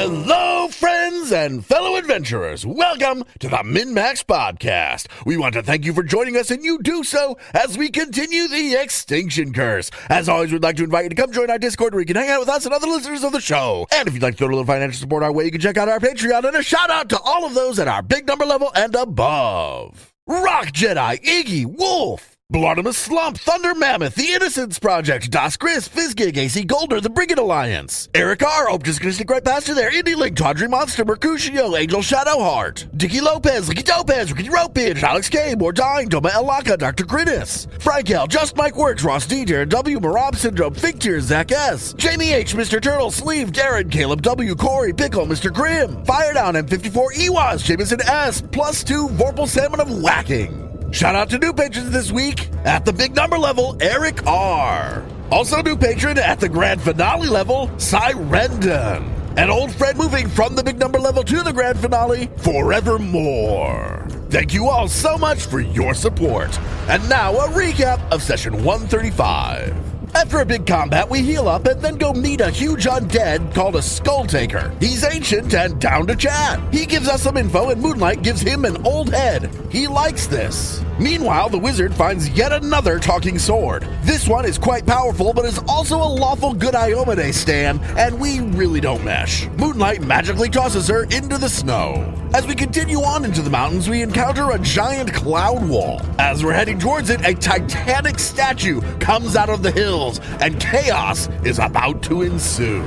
Hello, friends and fellow adventurers. Welcome to the MNmaxed podcast. We want to thank you for joining us, and you do so as we continue the Extinction curse. As always, we'd like to invite you to come join our Discord where you can hang out with us and other listeners of the show. And if you'd like to throw a little financial support our way, you can check out our Patreon. And a shout out to all of those at our big number level and above. Rock Jedi, Iggy, Wolf, Bloodimus Slump, Thunder Mammoth, The Innocence Project, Das Gris, Fizzgig, AC Golder, The Brigand Alliance, Eric R, Hope just gonna stick right past you there, Indie Link, Tawdry Monster, Mercutio, Angel Shadowheart, Dicky Lopez, Licky Topaz, Ricky Ropage, Alex K, More Dying, Doma Elaka, Dr. Grinnis, Frank L, Just Mike Works, Ross D, Darren W, Marab Syndrome, Fig Tears, Zach S, Jamie H, Mr. Turtle, Sleeve, Darren, Caleb W, Corey, Pickle, Mr. Grimm, Firedown, M54, Ewas, Jameson S, +2, Vorpal Salmon of Whacking. Shout out to new patrons this week at the big number level, Eric R. Also new patron at the grand finale level, Cyrendon. An old friend moving from the big number level to the grand finale, Forevermore. Thank you all so much for your support. And now a recap of session 135. After a big combat, we heal up and then go meet a huge undead called a Skull Taker. He's ancient and down to chat. He gives us some info and Moonlight gives him an old head. He likes this. Meanwhile, the wizard finds yet another talking sword. This one is quite powerful, but is also a lawful good Iomade stan, and we really don't mesh. Moonlight magically tosses her into the snow. As we continue on into the mountains, we encounter a giant cloud wall. As we're heading towards it, a titanic statue comes out of the hills, and chaos is about to ensue.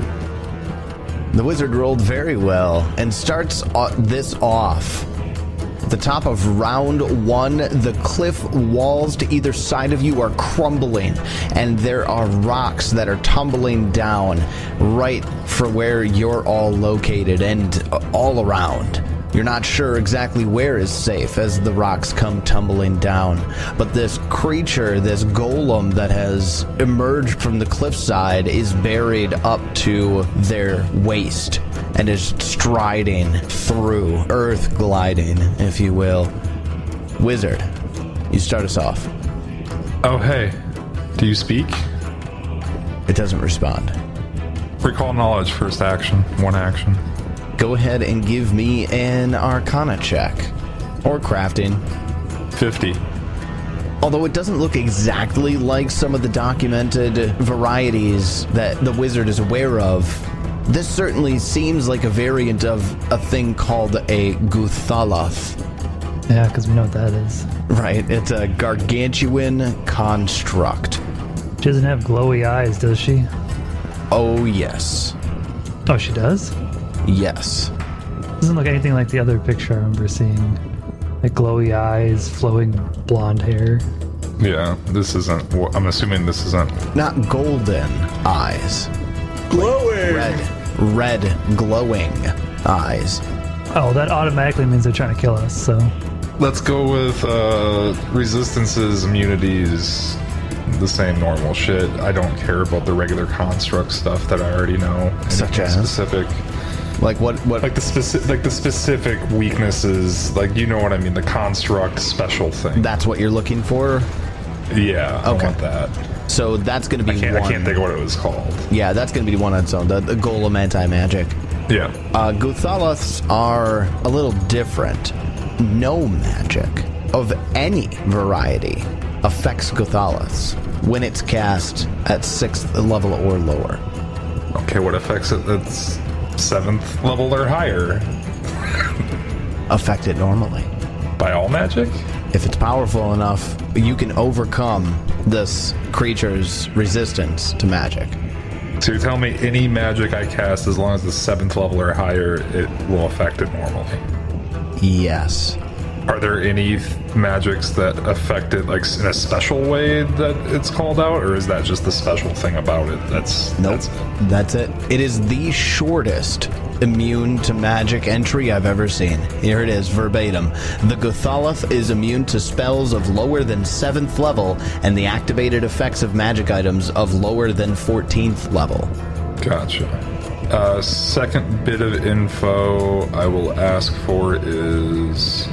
The wizard rolled very well and starts this off. At the top of round one, the cliff walls to either side of you are crumbling, and there are rocks that are tumbling down right for where you're all located and all around. You're not sure exactly where is safe as the rocks come tumbling down. But this creature, this golem that has emerged from the cliffside is buried up to their waist and is striding through, earth gliding, if you will. Wizard, you start us off. Oh, hey. Do you speak? It doesn't respond. Recall knowledge, first action, one action. Go ahead and give me an Arcana check. Or crafting. 50. Although it doesn't look exactly like some of the documented varieties that the wizard is aware of, this certainly seems like a variant of a thing called a Guthalath. Yeah, because we know what that is. Right, it's a gargantuan construct. She doesn't have glowy eyes, does she? Oh, yes. Oh, she does? Yes. Doesn't look anything like the other picture I remember seeing. Like glowy eyes, flowing blonde hair. Yeah, this isn't... I'm assuming this isn't... Not golden eyes. Glowing! Red glowing eyes. Oh, that automatically means they're trying to kill us, so... Let's go with resistances, immunities, the same normal shit. I don't care about the regular construct stuff that I already know. Such as? Specific... Like what? Like the specific weaknesses, like, you know what I mean, the construct special thing. That's what you're looking for? Yeah, Okay. I want that. So that's going to be I can't think of what it was called. Yeah, that's going to be one on its own. The golem anti-magic. Yeah. Guthalaths are a little different. No magic of any variety affects Guthalaths when it's cast at 6th level or lower. Okay, what affects it that's 7th level or higher? Affect it normally. By all magic? If it's powerful enough, you can overcome this creature's resistance to magic. So you're telling me any magic I cast, as long as it's 7th level or higher, it will affect it normally? Yes. Are there any magics that affect it, like, in a special way that it's called out, or is that just the special thing about it? Nope. That's it. It is the shortest immune to magic entry I've ever seen. Here it is, verbatim. The Guthalath is immune to spells of lower than 7th level and the activated effects of magic items of lower than 14th level. Gotcha. Second bit of info I will ask for is...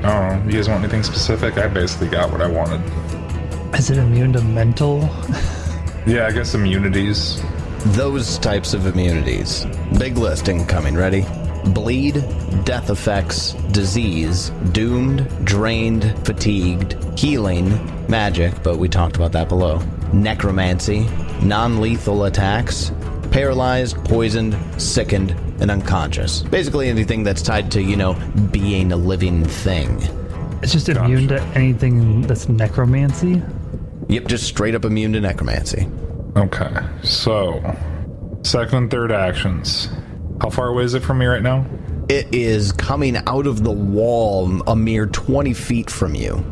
Oh, you guys want anything specific? I basically got what I wanted. Is it immune to mental? Yeah, I guess immunities. those types of immunities. Big list incoming. Ready? Bleed, death effects, disease, doomed, drained, fatigued, healing, magic, but we talked about that below, necromancy, non-lethal attacks, paralyzed, poisoned, sickened, and unconscious. Basically anything that's tied to, being a living thing. It's just immune to anything that's necromancy? Yep, just straight up immune to necromancy. Okay, so second and third actions. How far away is it from me right now? It is coming out of the wall a mere 20 feet from you.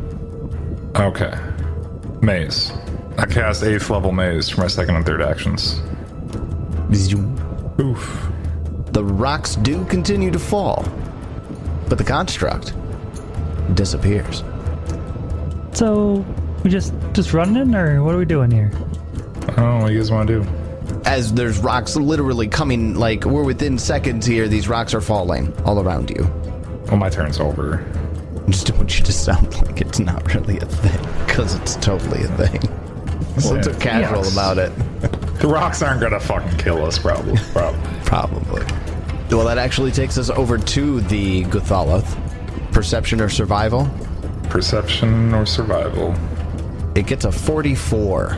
Okay. Maze. I cast 8th level maze for my second and third actions. Oof. The rocks do continue to fall, but the construct disappears. So, we just running, or what are we doing here? I don't know what you guys want to do. As there's rocks literally coming, like, we're within seconds here, these rocks are falling all around you. Well, my turn's over. I just don't want you to sound like it's not really a thing, because it's totally a thing. So Well, so casual yes. about it. The rocks aren't gonna fucking kill us, probably. Probably. Well, that actually takes us over to the Guthaloth. Perception or survival? Perception or survival. It gets a 44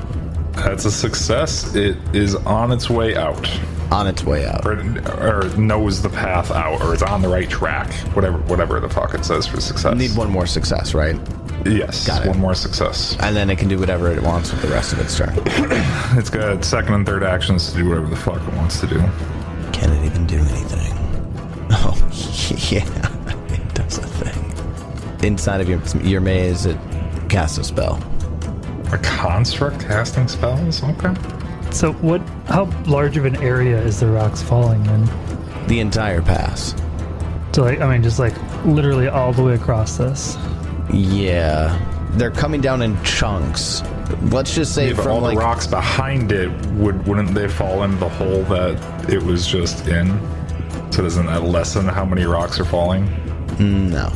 That's a success. It is on its way out. on its way out. Or knows the path out, or it's on the right track. Whatever the fuck it says for success. Need one more success, right? Yes, Got it. one more success. And then it can do whatever it wants with the rest of its turn. It's got second and third actions to do whatever the fuck it wants to do. Can it even do anything? Oh, yeah. It does a thing. Inside of your maze, it casts a spell. A construct casting spells? Okay. So, how large of an area is the rocks falling in? The entire pass. So, just literally all the way across this. Yeah. They're coming down in chunks. Let's just say Yeah, but from all the rocks behind it, wouldn't they fall into the hole that it was just in? So doesn't that lessen how many rocks are falling? No.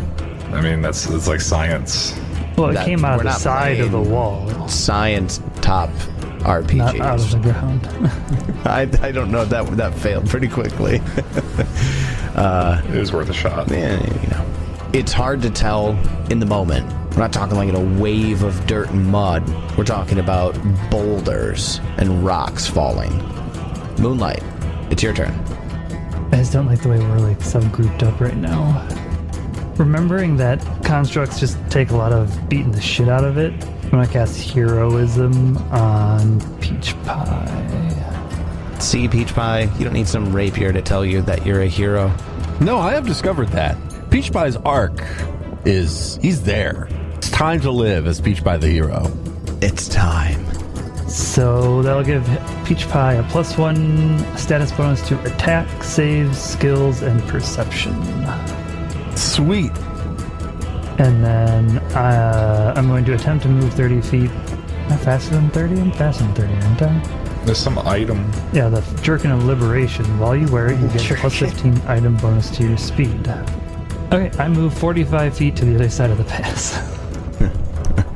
I mean, it's like science. Well, it That- came out we're of the not side of the playing wall, Science top RPGs. not out of the ground. I don't know, that failed pretty quickly. It was worth a shot. Yeah, It's hard to tell in the moment. We're not talking like in a wave of dirt and mud. We're talking about boulders and rocks falling. Moonlight, it's your turn. I just don't like the way we're so grouped up right now. Remembering that constructs just take a lot of beating the shit out of it, I'm gonna cast Heroism on Peach Pie. See, Peach Pie, you don't need some rapier to tell you that you're a hero. No, I have discovered that. Peach Pie's arc he's there. It's time to live as Peach Pie the hero. It's time. So that'll give Peach Pie a +1 status bonus to attack, saves, skills, and perception. Sweet. And then I'm going to attempt to move 30 feet. Am I faster than 30? I'm faster than 30, aren't I? There's some item. Yeah, the Jerkin of Liberation. While you wear it, you get a +15 item bonus to your speed. Okay, I move 45 feet to the other side of the pass.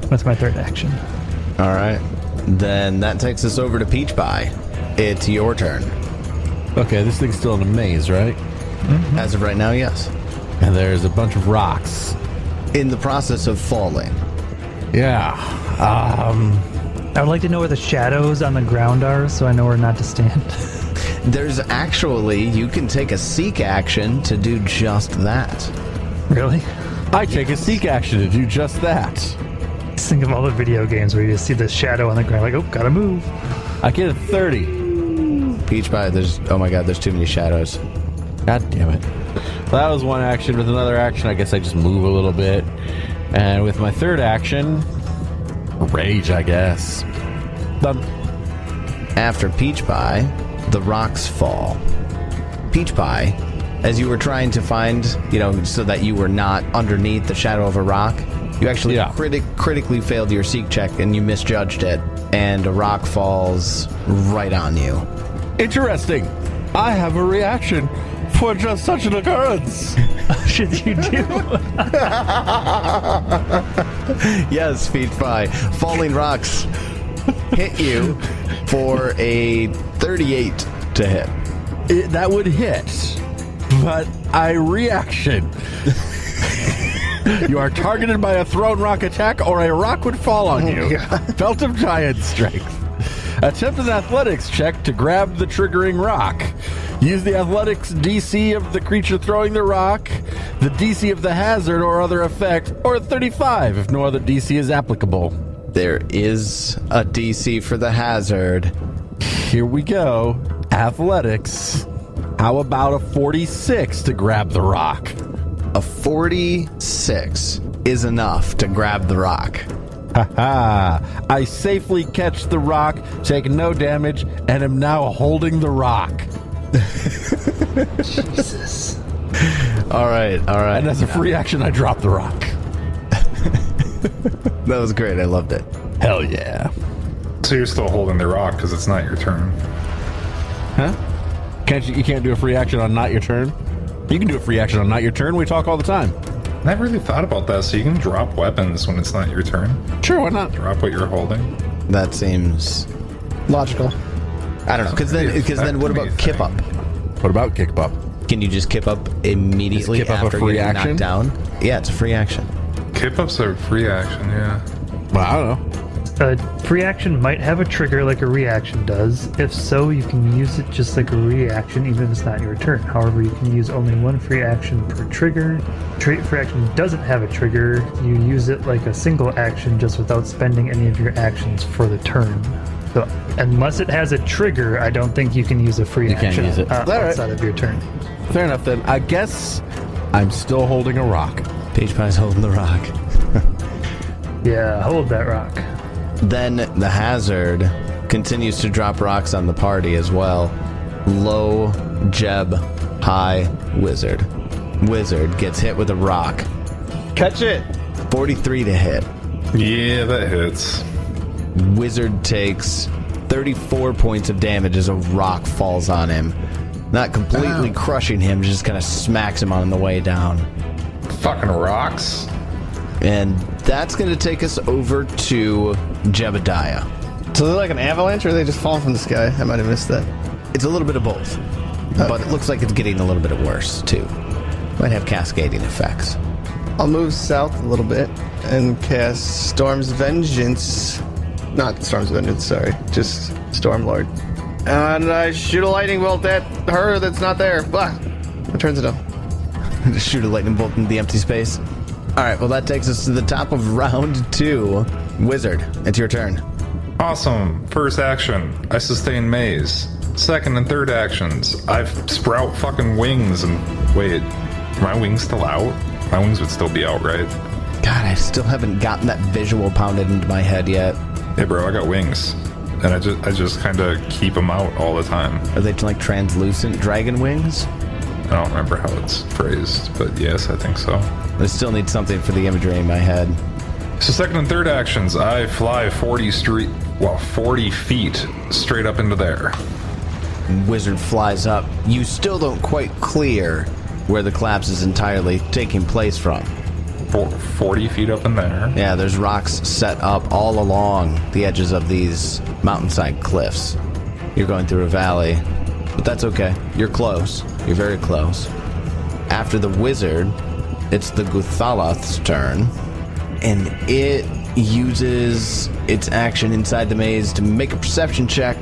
That's my third action. All right. Then that takes us over to Peach Pie. It's your turn. Okay, this thing's still in a maze, right? As of right now, yes. And there's a bunch of rocks. In the process of falling. Yeah. I would like to know where the shadows on the ground are so I know where not to stand. There's actually, you can take a seek action to do just that. Really? I take a seek action to do just that. Just think of all the video games where you just see the shadow on the ground, gotta move. I get a 30. Peach Pie, oh my god, there's too many shadows. God damn it. Well, that was one action. With another action, I guess I just move a little bit. And with my third action, rage, I guess. Done. After Peach Pie, the rocks fall. Peach Pie, as you were trying to find, so that you were not underneath the shadow of a rock, you actually critically failed your seek check and you misjudged it, and a rock falls right on you. Interesting. I have a reaction for just such an occurrence. Should you do? Yes, Peach Pie. Falling rocks hit you for a 38 to hit. That would hit, but I reaction. You are targeted by a thrown rock attack, or a rock would fall on you. Belt of Giant Strength. Attempt an athletics check to grab the triggering rock. Use the athletics DC of the creature throwing the rock, the DC of the hazard or other effect, or 35 if no other DC is applicable. There is a DC for the hazard. Here we go. Athletics. How about a 46 to grab the rock? A 46 is enough to grab the rock. Haha. I safely catch the rock, take no damage, and am now holding the rock. Jesus. All right. And as a free action, I drop the rock. That was great. I loved it. Hell yeah. So you're still holding the rock because it's not your turn. Huh? You can't do a free action on not your turn? You can do a free action on not your turn. We talk all the time. I never really thought about that. So you can drop weapons when it's not your turn. Sure, why not? Drop what you're holding. That seems logical. I don't know. Because then what about kip up? What about kick up? Can you just kip up immediately Is kip up a after free getting action? knocked down? Yeah, it's a free action. Kip ups are free action, yeah. Well, I don't know. A free action might have a trigger like a reaction does. If so, you can use it just like a reaction, even if it's not your turn. However, you can use only one free action per trigger. Free action doesn't have a trigger. You use it like a single action just without spending any of your actions for the turn. So, unless it has a trigger, I don't think you can use a free can't action use it. outside of your turn. Fair enough then. I guess I'm still holding a rock. Peach Pie's holding the rock. Yeah, hold that rock. Then the hazard continues to drop rocks on the party as well. Low, Jeb, high, wizard. Wizard gets hit with a rock. Catch it. 43 to hit. Yeah, that hits. Wizard takes 34 points of damage as a rock falls on him. Not completely crushing him, just kind of smacks him on the way down. Fucking rocks. And that's going to take us over to Jebediah. So they're like an avalanche, or are they just falling from the sky? I might have missed that. It's a little bit of both, but it looks like it's getting a little bit worse, too. Might have cascading effects. I'll move south a little bit and cast Storm's Vengeance. Not Storm's Vengeance, sorry. Just Stormlord. And I shoot a lightning bolt at her that's not there. Blah. It turns it off. Just shoot a lightning bolt into the empty space. All right, well, that takes us to the top of round 2. Wizard, it's your turn. Awesome. First action, I sustain maze. Second and third actions, I sprout fucking wings and... Wait, are my wings still out? My wings would still be out, right? God, I still haven't gotten that visual pounded into my head yet. Hey bro, I got wings. And I just kind of keep them out all the time. Are they like translucent dragon wings? I don't remember how it's phrased, but yes, I think so. I still need something for the imagery in my head. So second and third actions, I fly 40 feet straight up into there. Wizard flies up. You still don't quite clear where the collapse is entirely taking place from. 40 feet up in there. Yeah, there's rocks set up all along the edges of these mountainside cliffs. You're going through a valley, but that's okay. You're close. You're very close. After the wizard, it's the Guthalath's turn, and it uses its action inside the maze to make a perception check.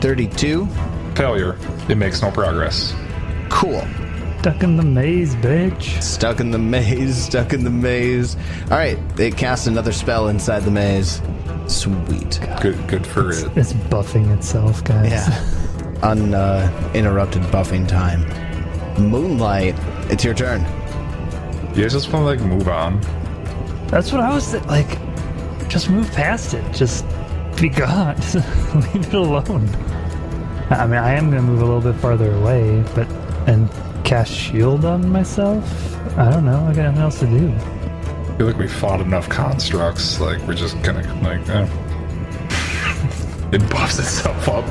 32. Failure. It makes no progress. Cool. Stuck in the maze, bitch. Stuck in the maze, stuck in the maze. All right, it casts another spell inside the maze. Sweet. Good for it. It's buffing itself, guys. Yeah. Uninterrupted buffing time. Moonlight, it's your turn. You guys just want to like move on? That's what I was like. Just move past it. Just be gone. Just leave it alone. I mean, I am gonna move a little bit farther away, and cast shield on myself. I don't know. I got nothing else to do. I feel like we fought enough constructs. Like we're just gonna it buffs itself up.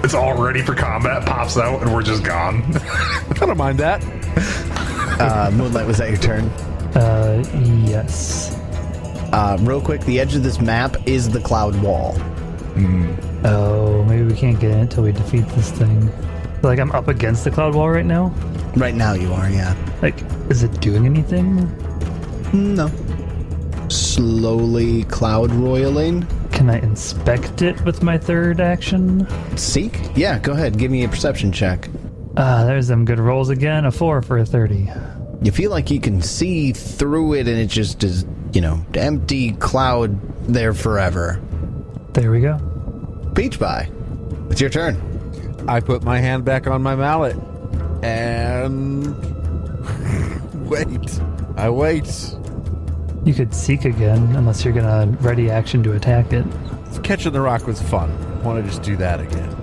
It's all ready for combat. Pops out, and we're just gone. I don't mind that. Moonlight, was that your turn? Yes. Real quick, the edge of this map is the cloud wall. Oh, maybe we can't get in until we defeat this thing. Like, I'm up against the cloud wall right now. Right now you are, yeah. Like, is it doing anything? No. Slowly cloud roiling. Can I inspect it with my third action? Seek? Yeah, go ahead. Give me a perception check. There's them good rolls again. A 4 for a 30. You feel like you can see through it and it just is, empty cloud there forever. There we go. Peach Pie, it's your turn. I put my hand back on my mallet and wait. I wait. You could seek again, unless you're gonna ready action to attack it. Catching the rock was fun. I want to just do that again.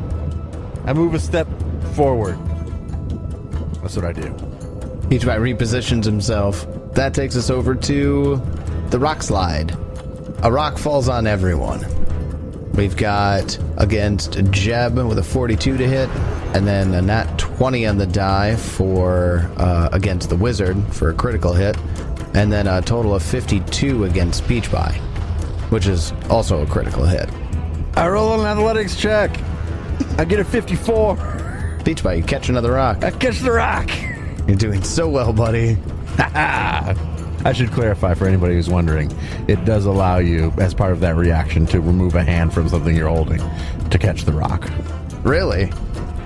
I move a step forward. That's what I do. Peach Pie repositions himself. That takes us over to the rock slide. A rock falls on everyone. We've got against Jeb with a 42 to hit, and then a nat 20 on the die for against the wizard for a critical hit, and then a total of 52 against Peach Pie, which is also a critical hit. I roll an athletics check. I get a 54. Peach Pie, you catch another rock. I catch the rock. You're doing so well, buddy. I should clarify for anybody who's wondering, it does allow you, as part of that reaction, to remove a hand from something you're holding to catch the rock. Really?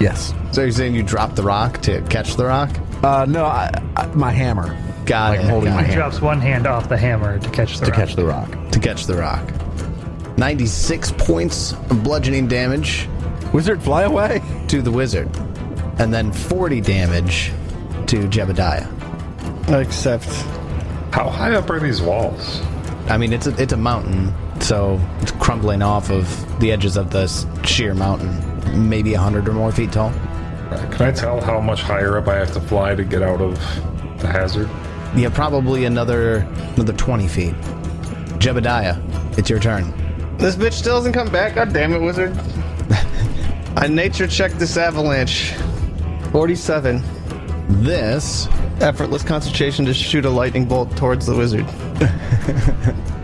Yes. So you're saying you drop the rock to catch the rock? No, my hammer. Got Like it. I'm holding got my it. He hand drops one hand off the hammer to catch the to rock. catch the rock. To catch the rock. 96 points of bludgeoning damage Wizard, fly away. to the wizard. And then 40 damage to Jebediah. Except How high up are these walls? I mean, it's a mountain, so it's crumbling off of the edges of this sheer mountain. Maybe 100 or more feet tall. Can I tell how much higher up I have to fly to get out of the hazard? Yeah, probably another 20 feet. Jebediah, it's your turn. this bitch still hasn't come back. God damn it, wizard. I nature checked this avalanche. 47. This Effortless concentration to shoot a lightning bolt towards the wizard.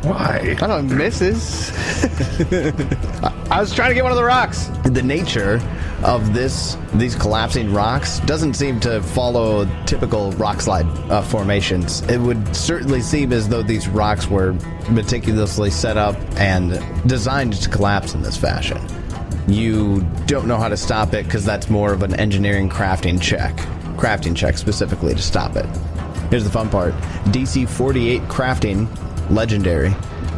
Why? I don't know, misses. I was trying to get one of the rocks. the nature of these collapsing rocks doesn't seem to follow typical rock slide formations. It would certainly seem as though these rocks were meticulously set up and designed to collapse in this fashion. You don't know how to stop it because that's more of an engineering crafting check specifically to stop it. Here's the fun part. DC 48 crafting, legendary,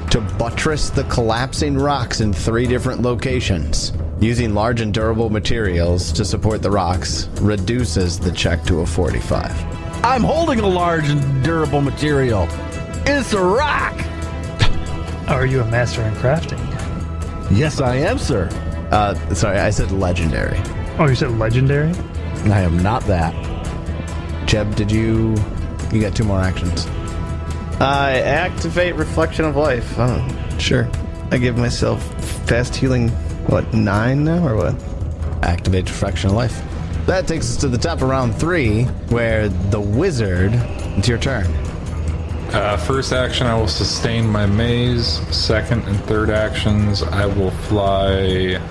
to buttress the collapsing rocks in 3 different locations. Using large and durable materials to support the rocks reduces the check to a 45. I'm holding a large and durable material. It's a rock. Are you a master in crafting? Yes, I am, sir. Sorry, I said legendary. Oh, you said legendary? I am not that. Jeb, you got 2 more actions. I activate Reflection of Life. Oh, sure. I give myself fast healing, 9 now, or what? Activate Reflection of Life. That takes us to the top of round 3, where the wizard, it's your turn. First action, I will sustain my maze. Second and third actions, I will fly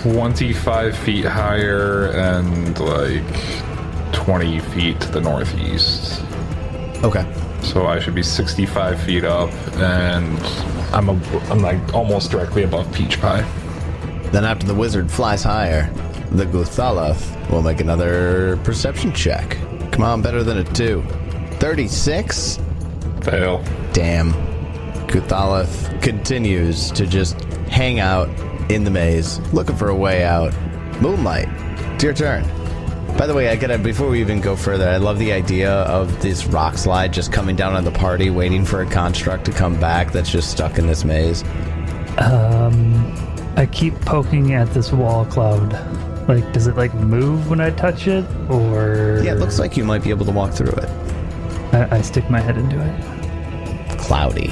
25 feet higher and 20 feet to the northeast. Okay. So I should be 65 feet up, and I'm almost directly above Peach Pie. Then after the wizard flies higher, the Guthalath will make another perception check. Come on, better than a 2. 36? Fail. Damn. Guthalath continues to just hang out in the maze, looking for a way out. Moonlight, it's your turn. By the way, before we even go further, I love the idea of this rock slide just coming down on the party, waiting for a construct to come back that's just stuck in this maze. I keep poking at this wall cloud. Does it move when I touch it, or? Yeah, it looks like you might be able to walk through it. I stick my head into it. Cloudy.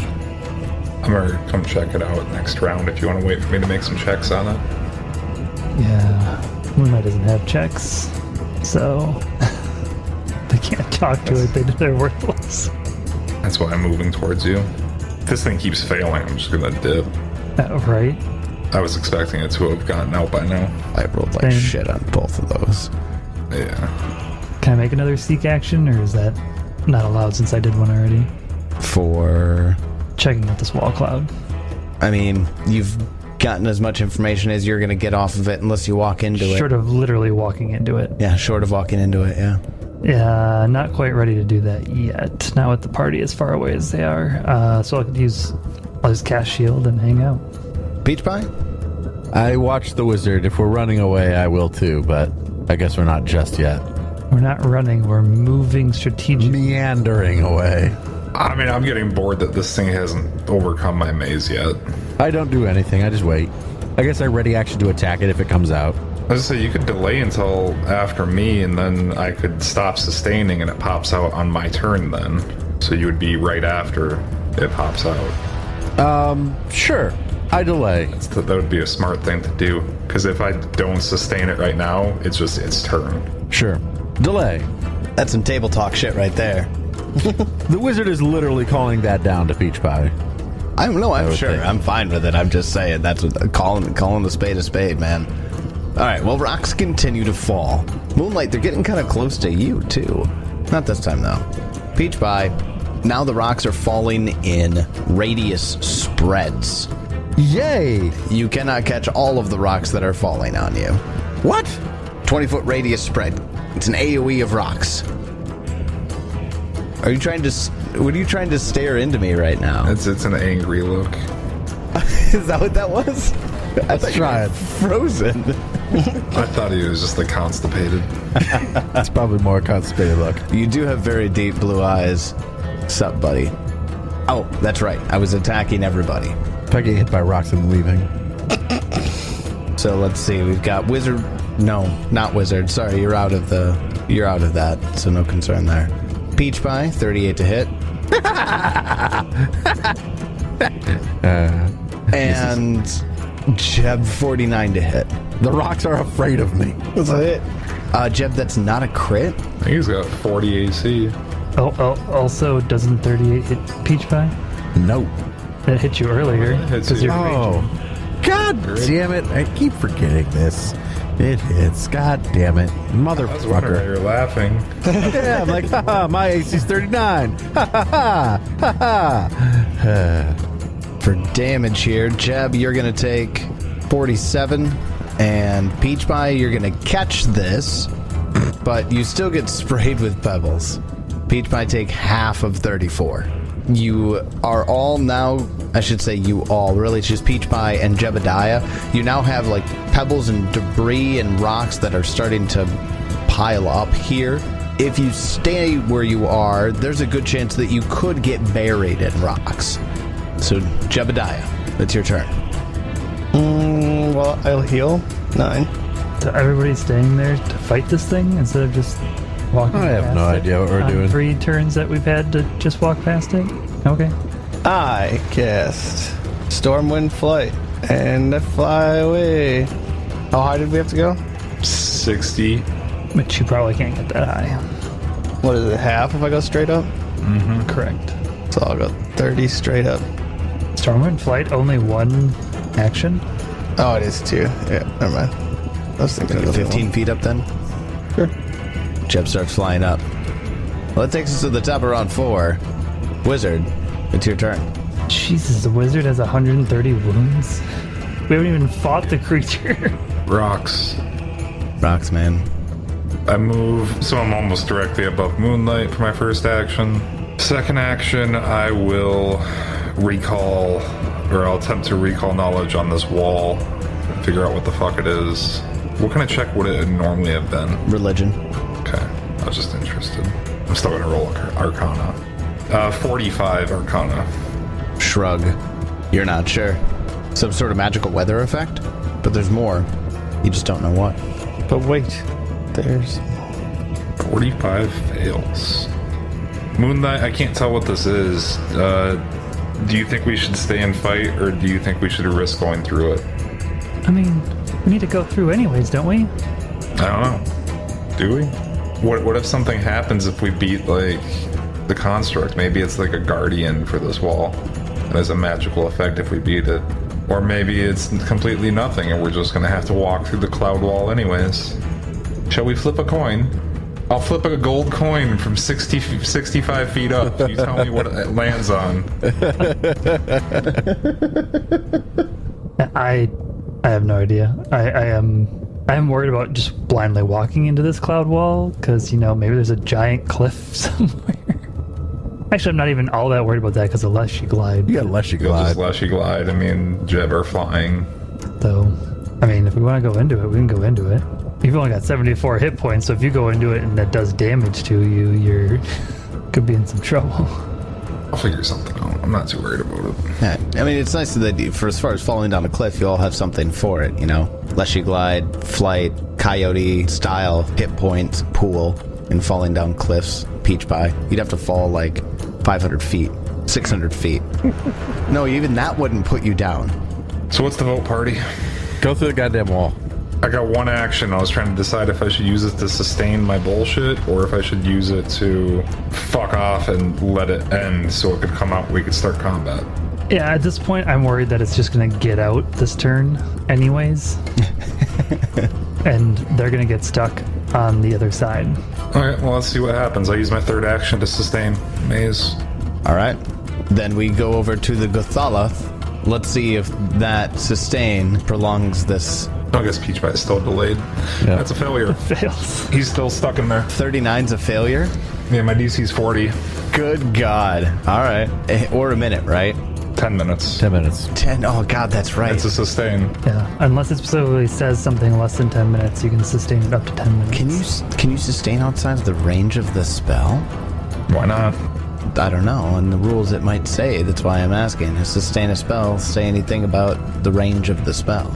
I'm gonna come check it out next round if you want to wait for me to make some checks on it. Yeah, Moonlight doesn't have checks, so they can't talk to it. They're worthless. That's why I'm moving towards you. If this thing keeps failing, I'm just gonna dip. Right? I was expecting it to have gotten out by now. I rolled like Same. shit on both of those. Yeah. Can I make another seek action, or is that not allowed since I did one already? For, Checking out this wall cloud. I mean, you've gotten as much information as you're going to get off of it unless you walk into it. Short of literally walking into it. Yeah, short of walking into it, yeah. Yeah, not quite ready to do that yet. Not with the party as far away as they are. So I'll just cast shield and hang out. Peach Pie? I watched the wizard. If we're running away, I will too, but I guess we're not just yet. We're not running, we're moving strategically. Meandering away. I mean, I'm getting bored that this thing hasn't overcome my maze yet. I don't do anything. I just wait. I guess I ready action to attack it if it comes out. I was gonna say, you could delay until after me, and then I could stop sustaining, and it pops out on my turn then. So you would be right after it pops out. Sure. I delay. That would be a smart thing to do, because if I don't sustain it right now, it's just its turn. Sure. Delay. That's some table talk shit right there. The wizard is literally calling that down to Peach Pie. I'm would sure. think. I'm fine with it. I'm just saying that's what calling the spade a spade, man. All right. Well, rocks continue to fall. Moonlight, they're getting kind of close to you too. Not this time though. Peach Pie. Now the rocks are falling in radius spreads. Yay! You cannot catch all of the rocks that are falling on you. What? 20-foot radius spread. It's an AoE of rocks. What are you trying to stare into me right now? It's an angry look. Is that what that was? I thought you try were it. frozen. I thought he was just like constipated. That's probably more a constipated look. You do have very deep blue eyes. Sup, buddy? Oh, that's right. I was attacking everybody. If I get hit by rocks, I'm leaving. So let's see. We've got wizard. No, not wizard. Sorry, you're out of that. So no concern there. Peach Pie, 38 to hit. And Jeb, 49 to hit. The rocks are afraid of me. That's a hit. Jeb, that's not a crit. I think he's got 40 AC. Also, doesn't 38 hit Peach Pie? Nope. That hit you earlier. hits 'cause you. you're Oh, raging. God damn it. I keep forgetting this. It hits. God damn it. I was wondering why Motherfucker. you're laughing. Yeah, I'm like, haha, my AC's 39. Ha ha ha. Ha ha. For damage here, Jeb, you're going to take 47. And Peach Pie, you're going to catch this. But you still get sprayed with pebbles. Peach Pie, take half of 34. You are all now, I should say you all, really it's just Peach Pie and Jebediah. You now have like pebbles and debris and rocks that are starting to pile up here. If you stay where you are, there's a good chance that you could get buried in rocks. So Jebediah, it's your turn. Well, I'll heal 9. So everybody's staying there to fight this thing instead of just walking I have past no it idea what we're on doing. 3 turns that we've had to just walk past it? Okay. I cast Stormwind Flight, and I fly away. How high did we have to go? 60. But you probably can't get that high. What is it, half if I go straight up? Correct. So I'll go 30 straight up. Stormwind Flight, only 1 action? Oh, it is 2. Yeah, never mind. I was thinking it was 15 feet up then? Sure. Jeb starts flying up. Well, that takes us to the top of round 4. Wizard, it's your turn. Jesus, the wizard has 130 wounds? We haven't even fought the creature. Rocks. Rocks, man. I move, so I'm almost directly above Moonlight for my first action. Second action, I will recall, or I'll attempt to recall knowledge on this wall, and figure out what the fuck it is. What kind of check would it normally have been? Religion. Okay, I was just interested. I'm still gonna roll Arcana. 45 Arcana. Shrug. You're not sure. Some sort of magical weather effect? But there's more. You just don't know what. But wait, there's 45 fails. Moonlight, I can't tell what this is. Do you think we should stay and fight, or do you think we should risk going through it? I mean, we need to go through anyways, don't we? I don't know. Do we? What if something happens if we beat, like, the construct? Maybe it's like a guardian for this wall. And has a magical effect if we beat it. Or maybe it's completely nothing and we're just going to have to walk through the cloud wall anyways. Shall we flip a coin? I'll flip a gold coin from 65 feet up. You tell me what it lands on. I have no idea. I am worried about just blindly walking into this cloud wall because, you know, maybe there's a giant cliff somewhere. Actually, I'm not even all that worried about that because of Leshy Glide. You got Leshy You'll Glide. just Leshy Glide. I mean, Jeb are flying. Though, I mean, if we want to go into it, we can go into it. You've only got 74 hit points, so if you go into it and that does damage to you, you're could be in some trouble. I'll figure something out. I'm not too worried about it. Yeah, I mean, it's nice that for as far as falling down a cliff, you all have something for it, you know? Leshy Glide, flight, coyote style, hit points, pool, and falling down cliffs, peach pie. You'd have to fall like 500 feet, 600 feet. No, even that wouldn't put you down. So what's the vote, party? Go through the goddamn wall. I got one action. I was trying to decide if I should use it to sustain my bullshit or if I should use it to fuck off and let it end so it could come out and we could start combat. Yeah, at this point, I'm worried that it's just going to get out this turn anyways. And they're going to get stuck on the other side. Alright, well, let's see what happens. I use my third action to sustain Maze. All right. Then we go over to the Gothala. Let's see if that sustain prolongs this. I guess Peach Pie is still delayed. Yeah. That's a failure. Fails. He's still stuck in there. 39's a failure? Yeah, my DC's 40. Good God. All right. Or a minute, right? 10 minutes. 10 minutes. 10. Oh, God, that's right. It's a sustain. Yeah, unless it specifically says something less than 10 minutes, you can sustain it up to 10 minutes. Can you sustain outside of the range of the spell? Why not? I don't know. In the rules, it might say. That's why I'm asking. Does sustain a spell say anything about the range of the spell?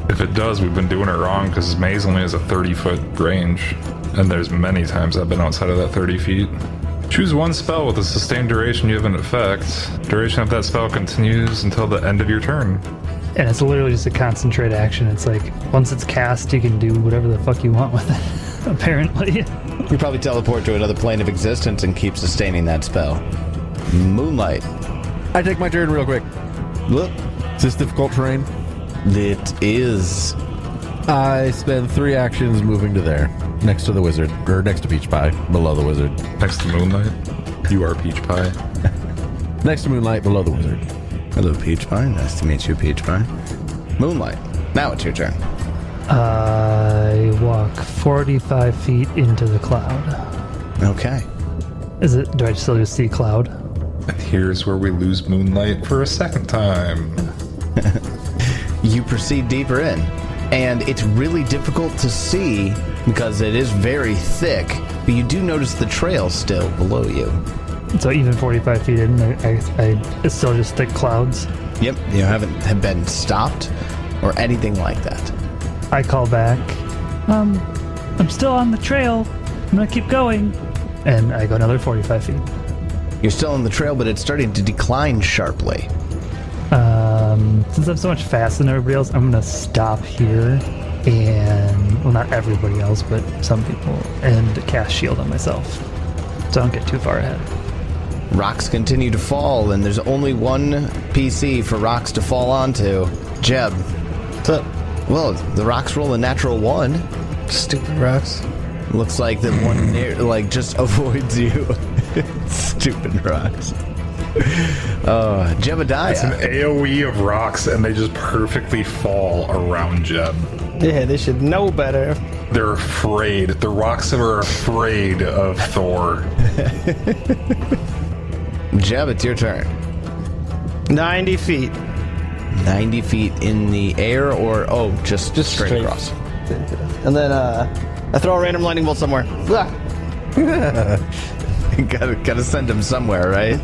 If it does, we've been doing it wrong because Maze only has a 30-foot range. And there's many times I've been outside of that 30 feet. Choose one spell with a sustained duration you have in effect. Duration of that spell continues until the end of your turn. And it's literally just a concentrate action. It's like, once it's cast, you can do whatever the fuck you want with it, apparently. You probably teleport to another plane of existence and keep sustaining that spell. Moonlight. I take my turn real quick. Look. Is this difficult terrain? It is. I spend 3 actions moving to there. Next to the wizard. Or next to Peach Pie. Below the wizard. Next to Moonlight, you are Peach Pie. Next to Moonlight, below the wizard. Hello, Peach Pie. Nice to meet you, Peach Pie. Moonlight. Now it's your turn. I walk 45 feet into the cloud. Okay. Do I still just see cloud? And here's where we lose Moonlight for a second time. You proceed deeper in. And it's really difficult to see because it is very thick, but you do notice the trail still below you. So even 45 feet in, it's still just thick clouds. Yep, you have been stopped or anything like that. I call back, I'm still on the trail. I'm gonna keep going. And I go another 45 feet. You're still on the trail, but it's starting to decline sharply. Since I'm so much faster than everybody else, I'm gonna stop here and, well, not everybody else, but some people, and cast shield on myself, so I don't get too far ahead. Rocks continue to fall, and there's only one PC for rocks to fall onto. Jeb. What's up? Well, the rocks roll a natural 1. Stupid rocks. Looks like the one near, just avoids you. Stupid rocks. Jebediah. It's an AoE of rocks, and they just perfectly fall around Jeb. Yeah, they should know better. They're afraid. The rocks are afraid of Thor. Jeb, it's your turn. 90 feet. 90 feet in the air, or just straight across. And then I throw a random lightning bolt somewhere. Blah. gotta send him somewhere, right?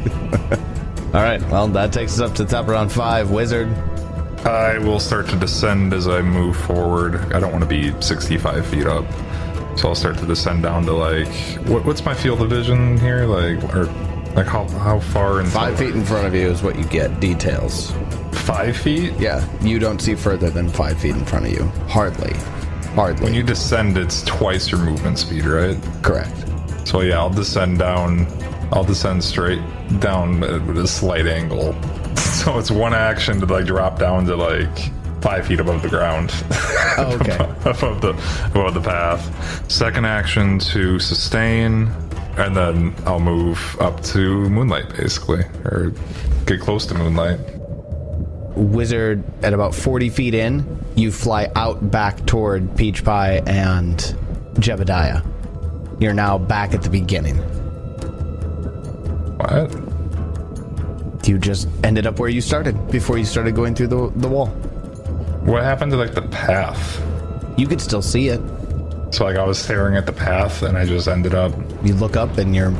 All right, well, that takes us up to the top of round 5. Wizard. I will start to descend as I move forward. I don't want to be 65 feet up. So I'll start to descend down to what's my field of vision here? How far in 5 feet in front of you is what you get. Details. 5 feet? Yeah, you don't see further than 5 feet in front of you. Hardly. When you descend, it's twice your movement speed, right? Correct. So yeah, I'll descend straight down at a slight angle. So it's one action to like drop down to like 5 feet above the ground. Oh, okay. above the path. Second action to sustain, and then I'll move up to Moonlight, basically, or get close to Moonlight. Wizard, at about 40 feet in, you fly out back toward Peach Pie and Jebediah. You're now back at the beginning. What? You just ended up where you started before you started going through the wall. What happened to like the path? You could still see it. So like I was staring at the path and I just ended up. You look up and you're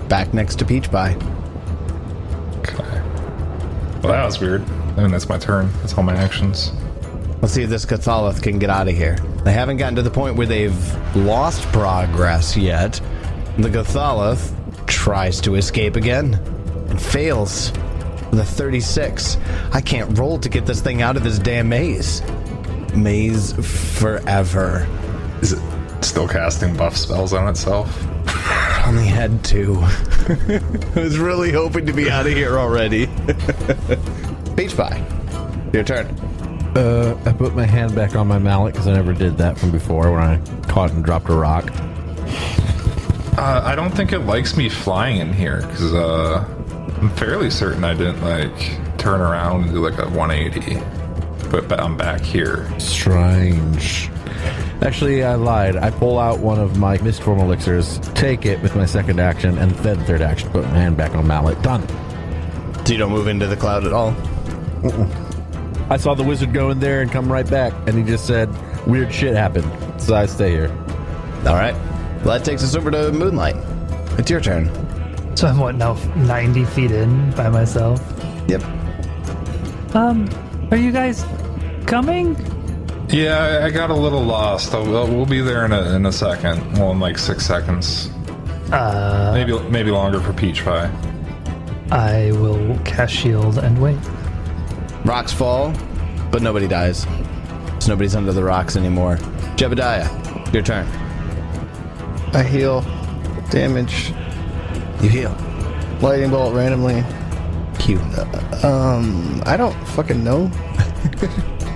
back next to Peach Pie. Okay. Well, that was weird. I mean, that's my turn. That's all my actions. Let's see if this Cathalith can get out of here. They haven't gotten to the point where they've lost progress yet. The Cathalith tries to escape again and fails with a 36. I can't roll to get this thing out of this damn maze. Maze forever. Is it still casting buff spells on itself? Only had 2. I was really hoping to be out of here already. Peach Pie, your turn. I put my hand back on my mallet because I never did that from before when I caught and dropped a rock. I don't think it likes me flying in here because I'm fairly certain I didn't like turn around and do like a 180. But I'm back here. Strange. Actually, I lied. I pull out one of my Mistform elixirs, take it with my second action, and then third action, put my hand back on mallet. Done. So you don't move into the cloud at all? I saw the wizard go in there and come right back, and he just said, weird shit happened. So I stay here. All right. Well, that takes us over to Moonlight. It's your turn. So I'm what now, 90 feet in by myself? Yep. Are you guys coming? Yeah, I got a little lost. We'll be there in a second. Well, in like 6 seconds. Maybe longer for Peach Pie. I will cast shield and wait. Rocks fall, but nobody dies. So nobody's under the rocks anymore. Jebediah, your turn. I heal damage. You heal. Lightning bolt randomly. Cute. I don't fucking know.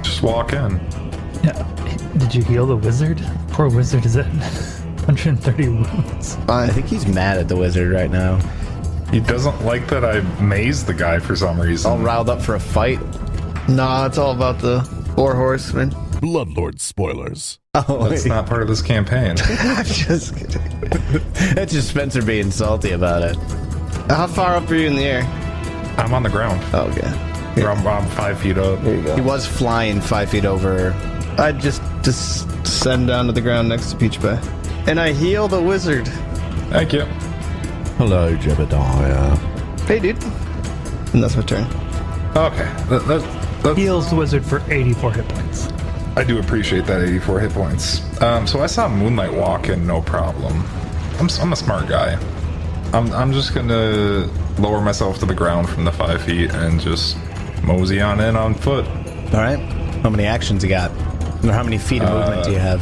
Just walk in. Yeah. Did you heal the wizard? Poor wizard is at 130 wounds. I think he's mad at the wizard right now. He doesn't like that I mazed the guy for some reason. All riled up for a fight. Nah, it's all about the 4 horsemen. Bloodlord spoilers. Oh, That's not part of this campaign. I'm just kidding. That's just Spencer being salty about it. How far up are you in the air? I'm on the ground. Oh, okay. I'm 5 feet up. Here you go. He was flying 5 feet over. I just descend down to the ground next to Peach Pie. And I heal the wizard. Thank you. Hello, Jebediah. Hey, dude. And that's my turn. Okay. That's, Heals the wizard for 84 hit points. I do appreciate that 84 hit points. So I saw Moonlight walk in, no problem. I'm a smart guy. I'm just gonna lower myself to the ground from the 5 feet and just mosey on in on foot. All right. How many actions you got? Or how many feet of movement do you have?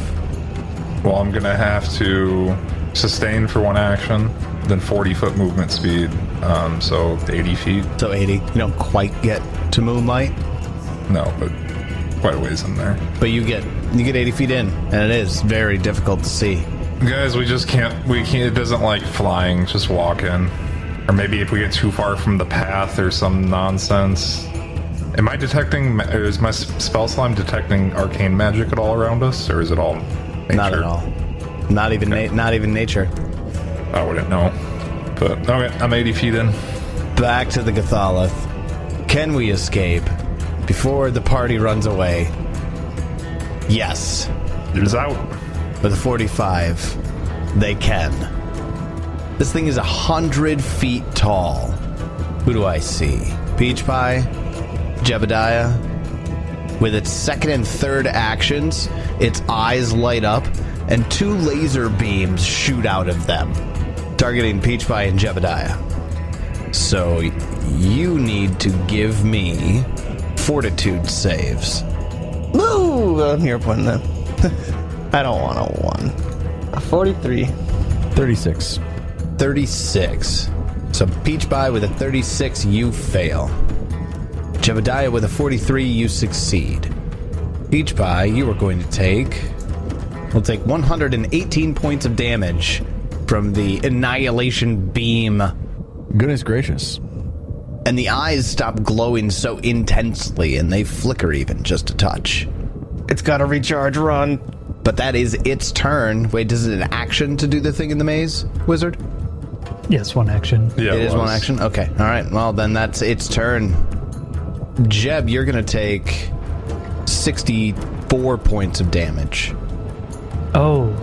Well, I'm gonna have to sustain for 1 action, then 40-foot movement speed, so 80 feet. So 80. You don't quite get to Moonlight, No, but quite a ways in there. but you get 80 feet in, and it is very difficult to see. Guys, we can't, it doesn't like flying, just walk in. Or maybe if we get too far from the path or some nonsense. Am I detecting, or is my spell slime detecting arcane magic at all around us, or is it all nature? Not at all. Not even not even nature. I wouldn't know. But, okay, I'm 80 feet in. Back to the Cathalith. Can we escape before the party runs away? Yes. It is out. With a 45, they can. This thing is 100 feet tall. Who do I see? Peach Pie? Jebediah? With its second and third actions, its eyes light up, and 2 laser beams shoot out of them, targeting Peach Pie and Jebediah. So, you need to give me fortitude saves. Woo! I'm your point then. I don't want a 1. A 43. 36. 36. So Peach Pie with a 36, you fail. Jebediah with a 43, you succeed. Peach Pie, you are going to take... We'll take 118 points of damage from the annihilation beam. Goodness gracious. And the eyes stop glowing so intensely, and they flicker even just a touch. It's got to recharge, run. But that is its turn. Wait, does it an action to do the thing in the maze, Wizard? Yes, one action. Yeah, It is one action? Okay, all right. Well, then that's its turn. Jeb, you're going to take 64 points of damage. Oh,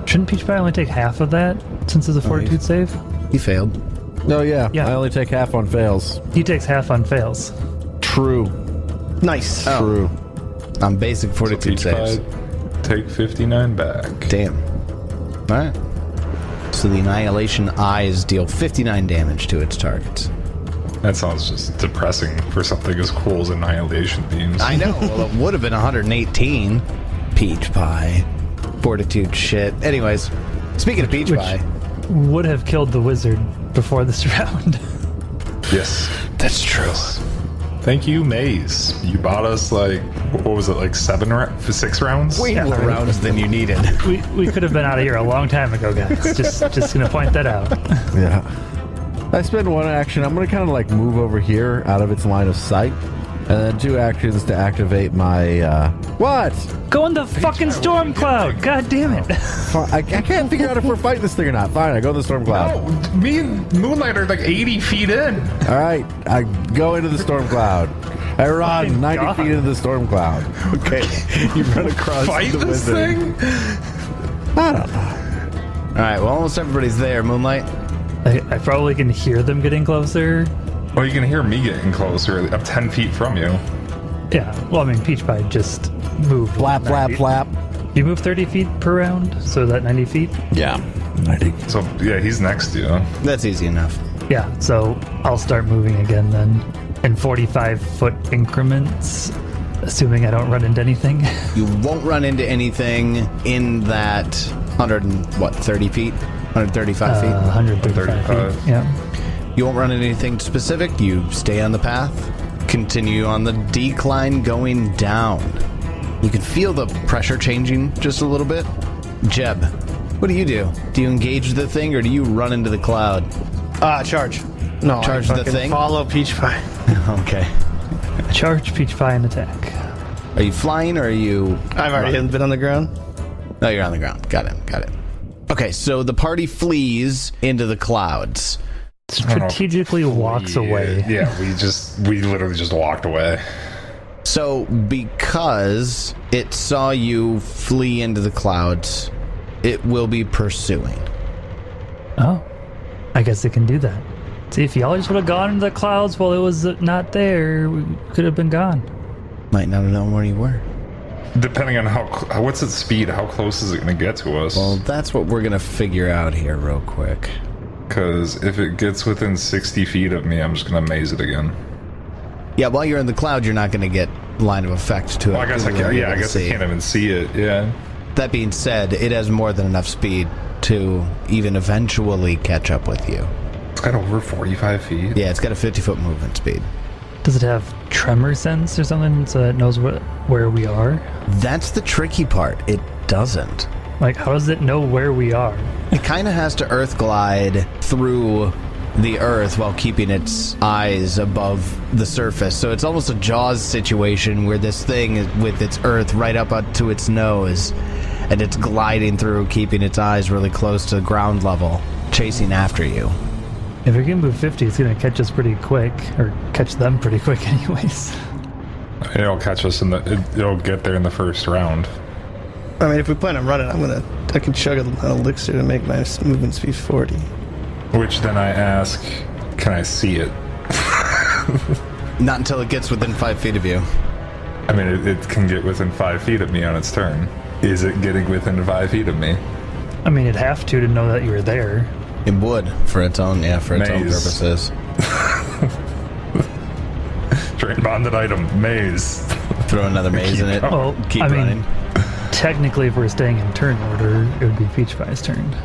shouldn't Peach Pie only take half of that since it's a fortitude save? He failed. No, yeah. Yeah. I only take half on fails. He takes half on fails. True. Nice. True. On basic So fortitude Peach saves. Pie, take 59 back. Damn. All right. So the annihilation eyes deal 59 damage to its targets. That sounds just depressing for something as cool as annihilation beams. I know. Well, it would have been 118. Peach Pie. Fortitude shit. Anyways, speaking of Peach Which Pie. would have killed the wizard before this round. Yes. That's true. Yes. Thank you, Maze. You bought us like, what was it, like 6 rounds? Way more rounds than you needed. we could have been out of here a long time ago, guys. Just gonna point that out. Yeah. I spend one action. I'm going to kind of like move over here out of its line of sight. And then 2 actions to activate my, what? Go in the fucking storm cloud. God damn it. I can't figure out if we're fighting this thing or not. Fine, I go in the storm cloud. No, me and Moonlight are like 80 feet in. All right, I go into the storm cloud. I run Fucking 90 God. feet into the storm cloud. Okay. You run across Fight the this wizard. thing? I don't know. All right. Well, almost everybody's there, Moonlight. I probably can hear them getting closer. Well, you can hear me getting closer. I'm 10 feet from you. Yeah. Well, I mean, Peach Pie just moved. Flap, flap, 90. flap. You move 30 feet per round, so that 90 feet? Yeah, 90. So, yeah, he's next to you. That's easy enough. Yeah, so I'll start moving again then in 45-foot increments, assuming I don't run into anything. You won't run into anything in that 30 feet? 135 feet? 135 135. feet. Yeah. You won't run into anything specific. You stay on the path. Continue on the decline going down. You can feel the pressure changing just a little bit. Jeb, what do you do? Do you engage the thing or do you run into the cloud? Charge. No, Charge I the fucking thing? Follow Peach Pie. Okay. Charge Peach Pie and attack. Are you flying or are you... I've already been on the ground. No, you're on the ground. Got it. Okay, so the party flees into the clouds. Strategically walks away. Yeah, we literally just walked away. So, because it saw you flee into the clouds, it will be pursuing. Oh, I guess it can do that. See, if y'all just would have gone into the clouds while it was not there, we could have been gone. Might not have known where you were. Depending on what's its speed, how close is it going to get to us? Well, that's what we're going to figure out here real quick. Because if it gets within 60 feet of me, I'm just going to maze it again. Yeah, while you're in the cloud, you're not going to get line of effect to it. Well, I guess I You'll can't. be Yeah, able I to guess I see. can't even see it. Yeah. That being said, it has more than enough speed to even eventually catch up with you. It's got over 45 feet. Yeah, it's got a 50-foot movement speed. Does it have tremor sense or something so it knows where we are? That's the tricky part. It doesn't. Like, how does it know where we are? It kind of has to earth glide through the earth while keeping its eyes above the surface. So it's almost a Jaws situation where this thing is with its earth right up to its nose, and it's gliding through, keeping its eyes really close to ground level, chasing after you. If it can move 50, it's going to catch us pretty quick, or catch them pretty quick anyways. It'll catch us it'll get there in the first round. I mean, if we plan on running, I can chug an elixir to make my movement speed 40. Which then I ask, can I see it? Not until it gets within 5 feet of you. I mean, it can get within 5 feet of me on its turn. Is it getting within 5 feet of me? I mean, it'd have to know that you were there. It would, for its own Maze. purposes. Train bonded item, maze. Throw another maze in it. Well, Keep I mean, running. technically, if we're staying in turn order, it would be Peach Pie's turn.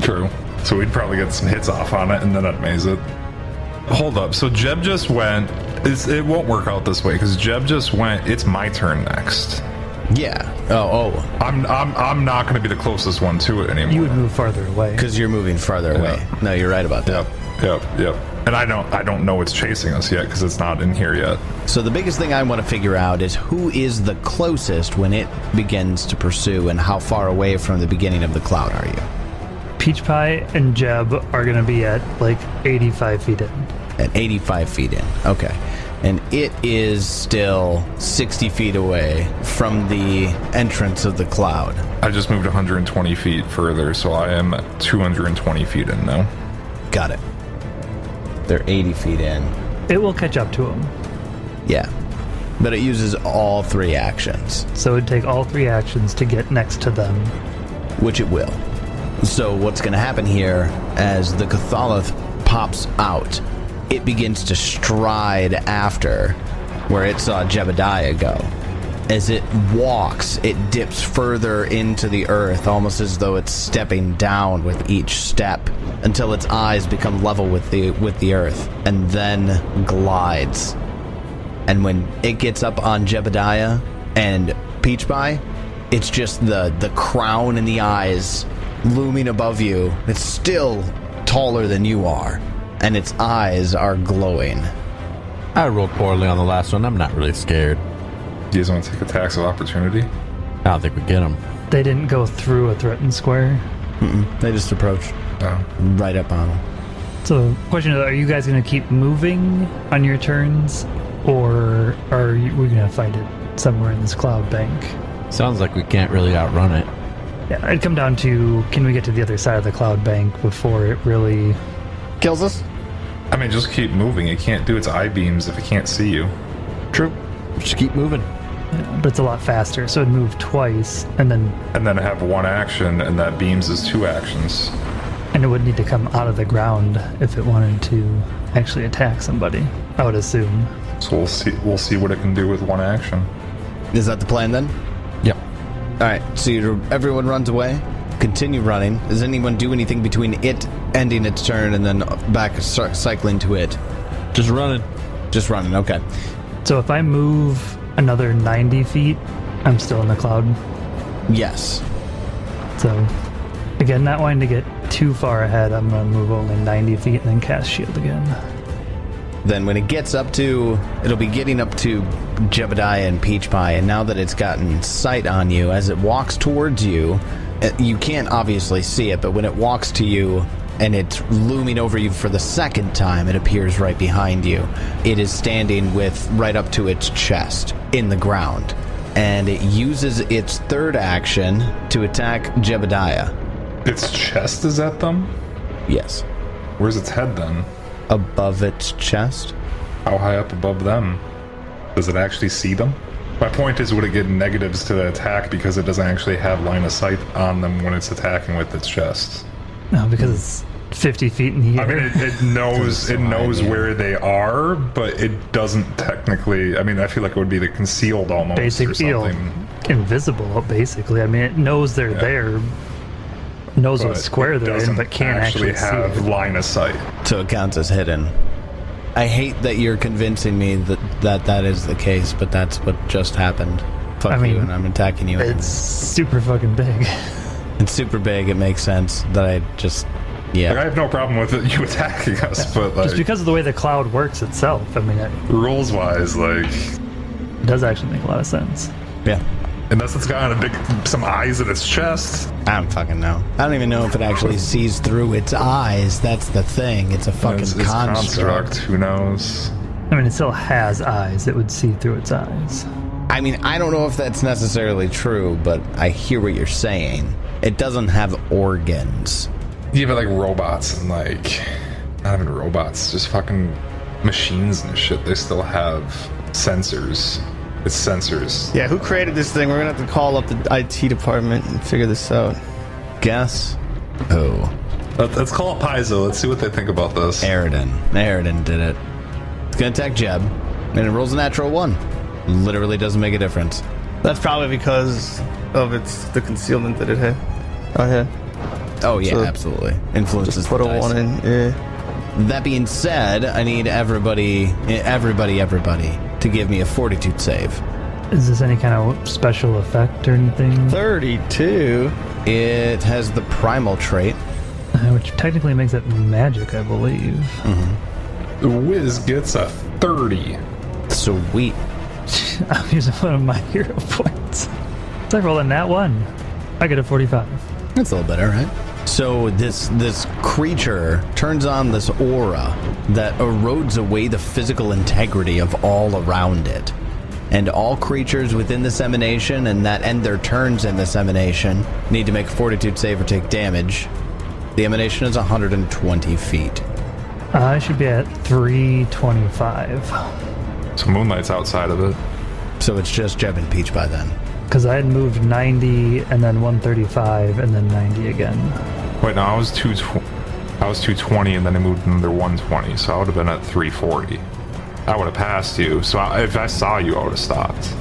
True. So we'd probably get some hits off on it, and then I'd maze it. Hold up. So Jeb just went It won't work out this way because Jeb just went. It's my turn next. Yeah. Oh. I'm not going to be the closest one to it anymore. You would move farther away. Because you're moving farther away. No, you're right about that. Yep. And I don't know it's chasing us yet because it's not in here yet. So the biggest thing I want to figure out is who is the closest when it begins to pursue, and how far away from the beginning of the cloud are you? Peach Pie and Jeb are going to be at like 85 feet in. At 85 feet in. Okay. And it is still 60 feet away from the entrance of the cloud. I just moved 120 feet further, so I am 220 feet in now. Got it. They're 80 feet in. It will catch up to him. Yeah. But it uses all 3 actions. So it'd take all 3 actions to get next to them. Which it will. So what's going to happen here, as the Cathalith pops out, it begins to stride after where it saw Jebediah go. As it walks, it dips further into the earth, almost as though it's stepping down with each step, until its eyes become level with the earth, and then glides. And when it gets up on Jebediah and Peach Pie, it's just the crown and the eyes looming above you. It's still taller than you are, and its eyes are glowing. I rolled poorly on the last one. I'm not really scared. Do you guys want to take attacks of opportunity? I don't think we get them. They didn't go through a threatened square. They just approached right up on them. So, question is, are you guys going to keep moving on your turns, or are we going to fight it somewhere in this cloud bank? Sounds like we can't really outrun it. Yeah, it'd come down to, can we get to the other side of the cloud bank before it really... Kills us? I mean, just keep moving. It can't do its eye beams if it can't see you. True. Just keep moving. Yeah, but it's a lot faster, so it'd move twice, and then have 1 action, and that beams is 2 actions. it would need to come out of the ground if it wanted to actually attack somebody, I would assume. So we'll see what it can do with 1 action. Is that the plan then? Yep. Alright, so everyone runs away. Continue running. Does anyone do anything between it ending its turn and then back start cycling to it? Just running. Just running, okay. So if I move another 90 feet, I'm still in the cloud. Yes. So, again, not wanting to get too far ahead, I'm going to move only 90 feet and then cast shield again. Then when it gets up to, it'll be getting up to Jebediah and Peach Pie, and now that it's gotten sight on you, as it walks towards you, you can't obviously see it, but when it walks to you and it's looming over you for the second time, it appears right behind you. It is standing with right up to its chest in the ground, and it uses its 3rd action to attack Jebediah. Its chest is at them? Yes. Where's its head then? Above its chest. How high up above them? Does it actually see them? My point is, would it get negatives to the attack because it doesn't actually have line of sight on them when it's attacking with its chest? No, because it's 50 feet in the air. I mean, it knows where they are, but it doesn't technically. I mean, I feel like it would be the concealed almost or something. Invisible, basically. I mean, it knows they're there, knows what square they're in, but can't actually have see it. line of sight. So it counts as hidden. I hate that you're convincing me that is the case, but that's what just happened. Fuck you, and I'm attacking you. It's super fucking big. It's super big. It makes sense that I just... Yeah. Like, I have no problem with you attacking us, but like... Just because of the way the cloud works itself, I mean... Rules-wise, like... It does actually make a lot of sense. Yeah. Unless it's got some eyes in its chest. I don't fucking know. I don't even know if it actually sees through its eyes. That's the thing. It's a fucking It's construct. Who knows? I mean, it still has eyes. It would see through its eyes. I mean, I don't know if that's necessarily true, but I hear what you're saying. It doesn't have organs. You have like robots and like... Not even robots, just fucking machines and shit. They still have sensors. It's sensors. Yeah, who created this thing? We're gonna have to call up the IT department and figure this out. Guess who? Let's call it Paizo. Let's see what they think about this. Aridin did it. It's gonna attack Jeb, and it rolls a natural 1. Literally doesn't make a difference. That's probably because of the concealment that it had. Oh yeah, So absolutely. Influences just put the a dice. 1 in. Yeah. That being said, I need everybody to give me a fortitude save. Is this any kind of special effect or anything? 32. It has the primal trait. Which technically makes it magic, I believe. The Wiz gets a 30. Sweet. I'm using one of my hero points. So I roll a nat 1. I get a 45. That's a little better, right? So this creature turns on this aura that erodes away the physical integrity of all around it. And all creatures within this emanation and that end their turns in this emanation need to make a fortitude save or take damage. The emanation is 120 feet. I should be at 325. So Moonlight's outside of it. So it's just Jeb and Peach by then. Because I had moved 90 and then 135 and then 90 again. Wait, no, I was 220 and then I moved another 120, so I would have been at 340. I would have passed you, so if I saw you, I would have stopped.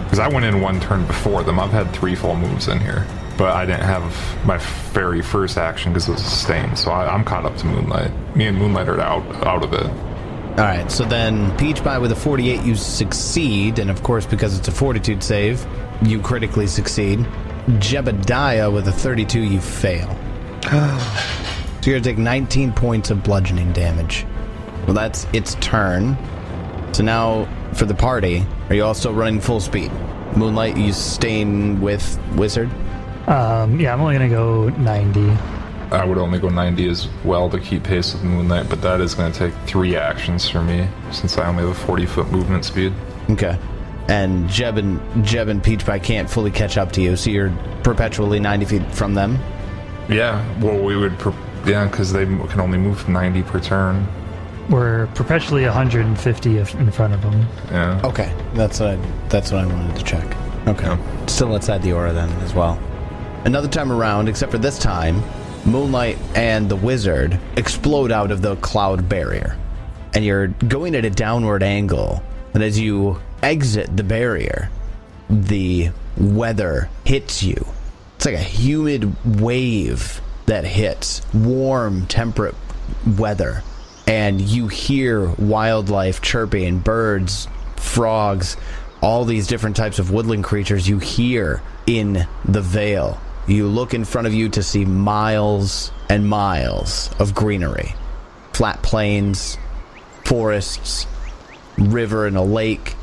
Because I went in one turn before them. I've had 3 full moves in here. But I didn't have my very first action because it was sustained, so I'm caught up to Moonlight. Me and Moonlight are out of it. Alright, so then Peach Pie with a 48, you succeed, and of course, because it's a fortitude save, you critically succeed. Jebediah with a 32, you fail. So you're going to take 19 points of bludgeoning damage. Well, that's its turn. So now, for the party, are you all still running full speed? Moonlight, you staying with Wizard? Yeah, I'm only going to go 90. I would only go 90 as well to keep pace with Moonlight, but that is going to take 3 actions for me, since I only have a 40-foot movement speed. Okay. And Jeb and Peach Pie can't fully catch up to you, so you're perpetually 90 feet from them? Yeah, well, we would... because they can only move 90 per turn. We're perpetually 150 in front of them. Yeah. Okay, that's what I wanted to check. Okay. Yeah. Still outside the aura then as well. Another time around, except for this time, Moonlight and the Wizard explode out of the cloud barrier. And you're going at a downward angle. And as you exit the barrier, the weather hits you. It's like a humid wave that hits. Warm, temperate weather. And you hear wildlife chirping, birds, frogs, all these different types of woodland creatures you hear in the Vale. You look in front of you to see miles and miles of greenery. Flat plains, forests, river and a lake,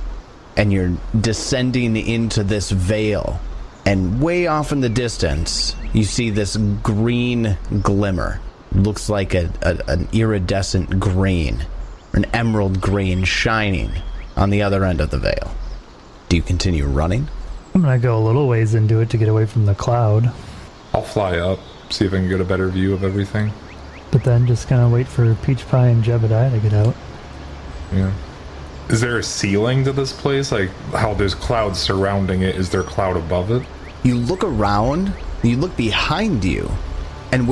and you're descending into this vale. And way off in the distance, you see this green glimmer. Looks like an iridescent green, an emerald green shining on the other end of the vale. Do you continue running? I'm going to go a little ways into it to get away from the cloud. I'll fly up, see if I can get a better view of everything. But then just kind of wait for Peach Pie and Jebediah to get out. Yeah. Is there a ceiling to this place? Like, how there's clouds surrounding it, is there a cloud above it? You look around, you look behind you, and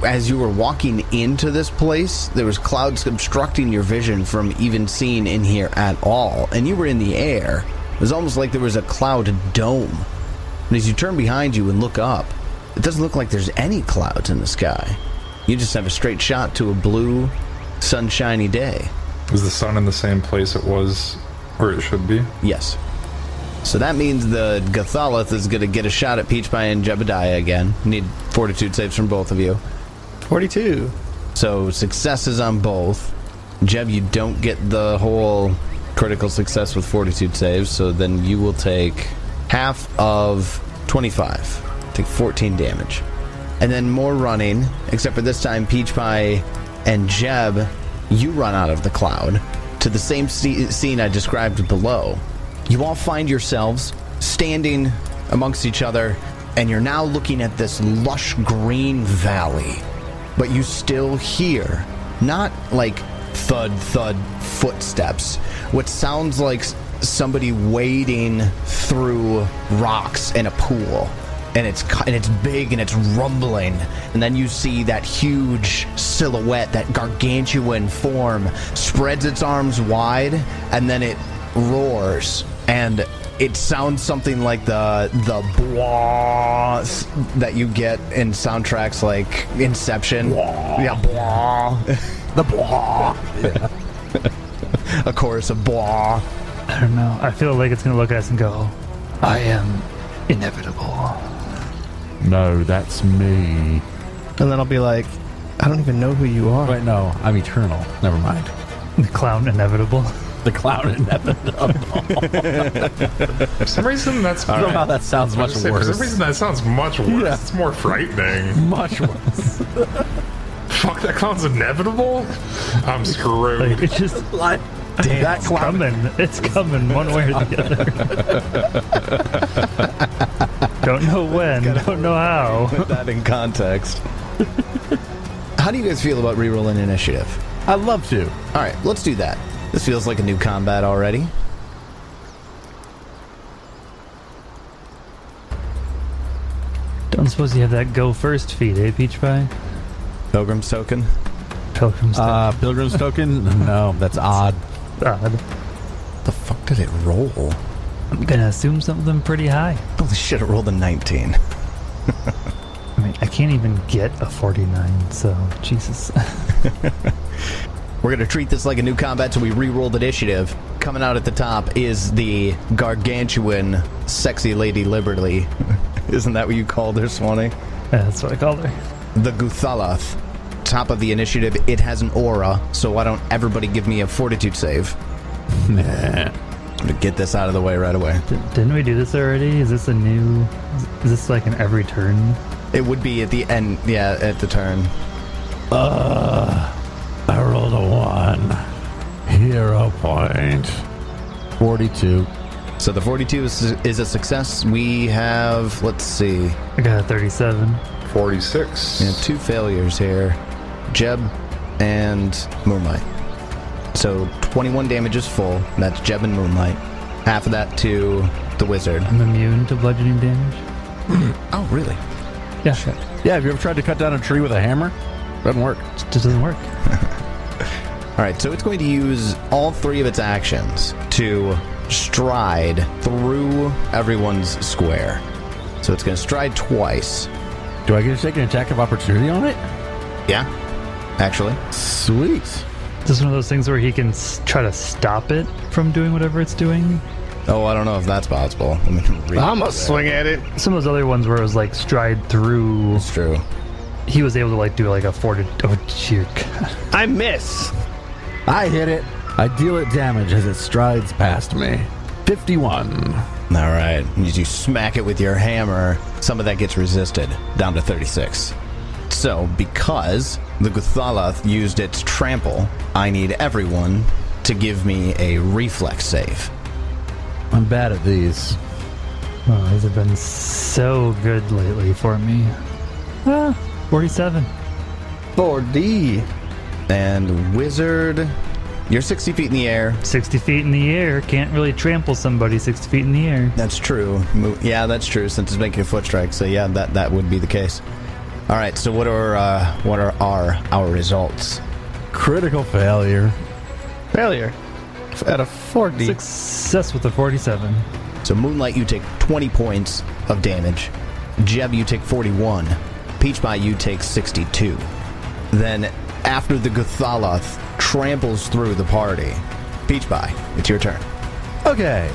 as you were walking into this place, there was clouds obstructing your vision from even seeing in here at all. And you were in the air. It was almost like there was a cloud dome. And as you turn behind you and look up, it doesn't look like there's any clouds in the sky. You just have a straight shot to a blue, sunshiny day. Is the sun in the same place it was where it should be? Yes. So that means the Gathalith is going to get a shot at Peach Pie and Jebediah again. Need fortitude saves from both of you. 42. So successes on both. Jeb, you don't get the whole critical success with fortitude saves, so then you will take half of 25. Take 14 damage. And then more running, except for this time Peach Pie and Jeb, you run out of the cloud to the same scene I described below. You all find yourselves standing amongst each other, and you're now looking at this lush green valley. But you still hear, not like thud, thud footsteps, what sounds like somebody wading through rocks in a pool. And it's big and it's rumbling. And then you see that huge silhouette, that gargantuan form, spreads its arms wide, and then it roars. And it sounds something like the blah that you get in soundtracks like Inception. Blah. Yeah, blah. The blah. A chorus of blah. I don't know. I feel like it's going to look at us and go, I am inevitable. No, that's me. And then I'll be like, I don't even know who you are. Wait, no, I'm eternal. Never mind. The clown inevitable. The clown inevitable. For some reason, that's Somehow that sounds much For worse. some reason, that sounds much worse. Yeah. It's more frightening. Much worse. Fuck, that clown's inevitable? I'm screwed. Like, it's just Damn, that it's clown. coming. It's coming one way or the other. Don't know when. Don't know how. Put that in context. How do you guys feel about rerolling initiative? I'd love to. All right, let's do that. This feels like a new combat already. Don't suppose you have that go first feat, eh, Peach Pie? Pilgrim's Token. Pilgrim's Pilgrim's Token? No, that's odd. odd. The fuck did it roll? I'm gonna assume something pretty high. Holy shit, it rolled a 19. I mean, I can't even get a 49, so Jesus. We're going to treat this like a new combat, so we re-rolled initiative. Coming out at the top is the gargantuan sexy lady Liberty. Isn't that what you called her, Swanee? Yeah, that's what I called her. The Guthalath. Top of the initiative, it has an aura, so why don't everybody give me a fortitude save? Nah. I'm going to get this out of the way right away. Didn't we do this already? Is this a new... Is this like an every turn? It would be at the end, yeah, at the turn. I rolled a 1. Hero point. 42. So the 42 is a success. We have, let's see, I got a 37. 46. we have 2 failures here. Jeb and Moonlight. So 21 damage is full. That's Jeb and Moonlight. Half of that to the wizard. I'm immune to bludgeoning damage. Oh, really? Yeah, Yeah, have you ever tried to cut down a tree with a hammer? Doesn't work. it just doesn't work. All right, so it's going to use all 3 of its actions to stride through everyone's square. So it's going to stride twice. Do I get to take an attack of opportunity on it? Yeah, actually. Sweet. This is one of those things where he can try to stop it from doing whatever it's doing. Oh, I don't know if that's possible. Let me read I'm gonna that. swing at it. Some of those other ones where it was like stride through, It's true. he was able to like do like a oh dear God. I miss. I hit it. I deal it damage as it strides past me. 51. All right. As you smack it with your hammer, some of that gets resisted, down to 36. So, because the Guthalath used its trample, I need everyone to give me a reflex save. I'm bad at these. Oh, these have been so good lately for me. 47. 4D. And wizard, you're 60 feet in the air. 60 feet in the air. Can't really trample somebody 60 feet in the air. That's true. Yeah, that's true, since it's making a foot strike. So yeah, that would be the case. All right. So what are our results? Critical failure. Failure. At a 4D. Success with a 47. So Moonlight, you take 20 points of damage. Jeb, you take 41. Peach Pie, you take 62. Then, after the Guthalath tramples through the party, Peach Pie, it's your turn. Okay.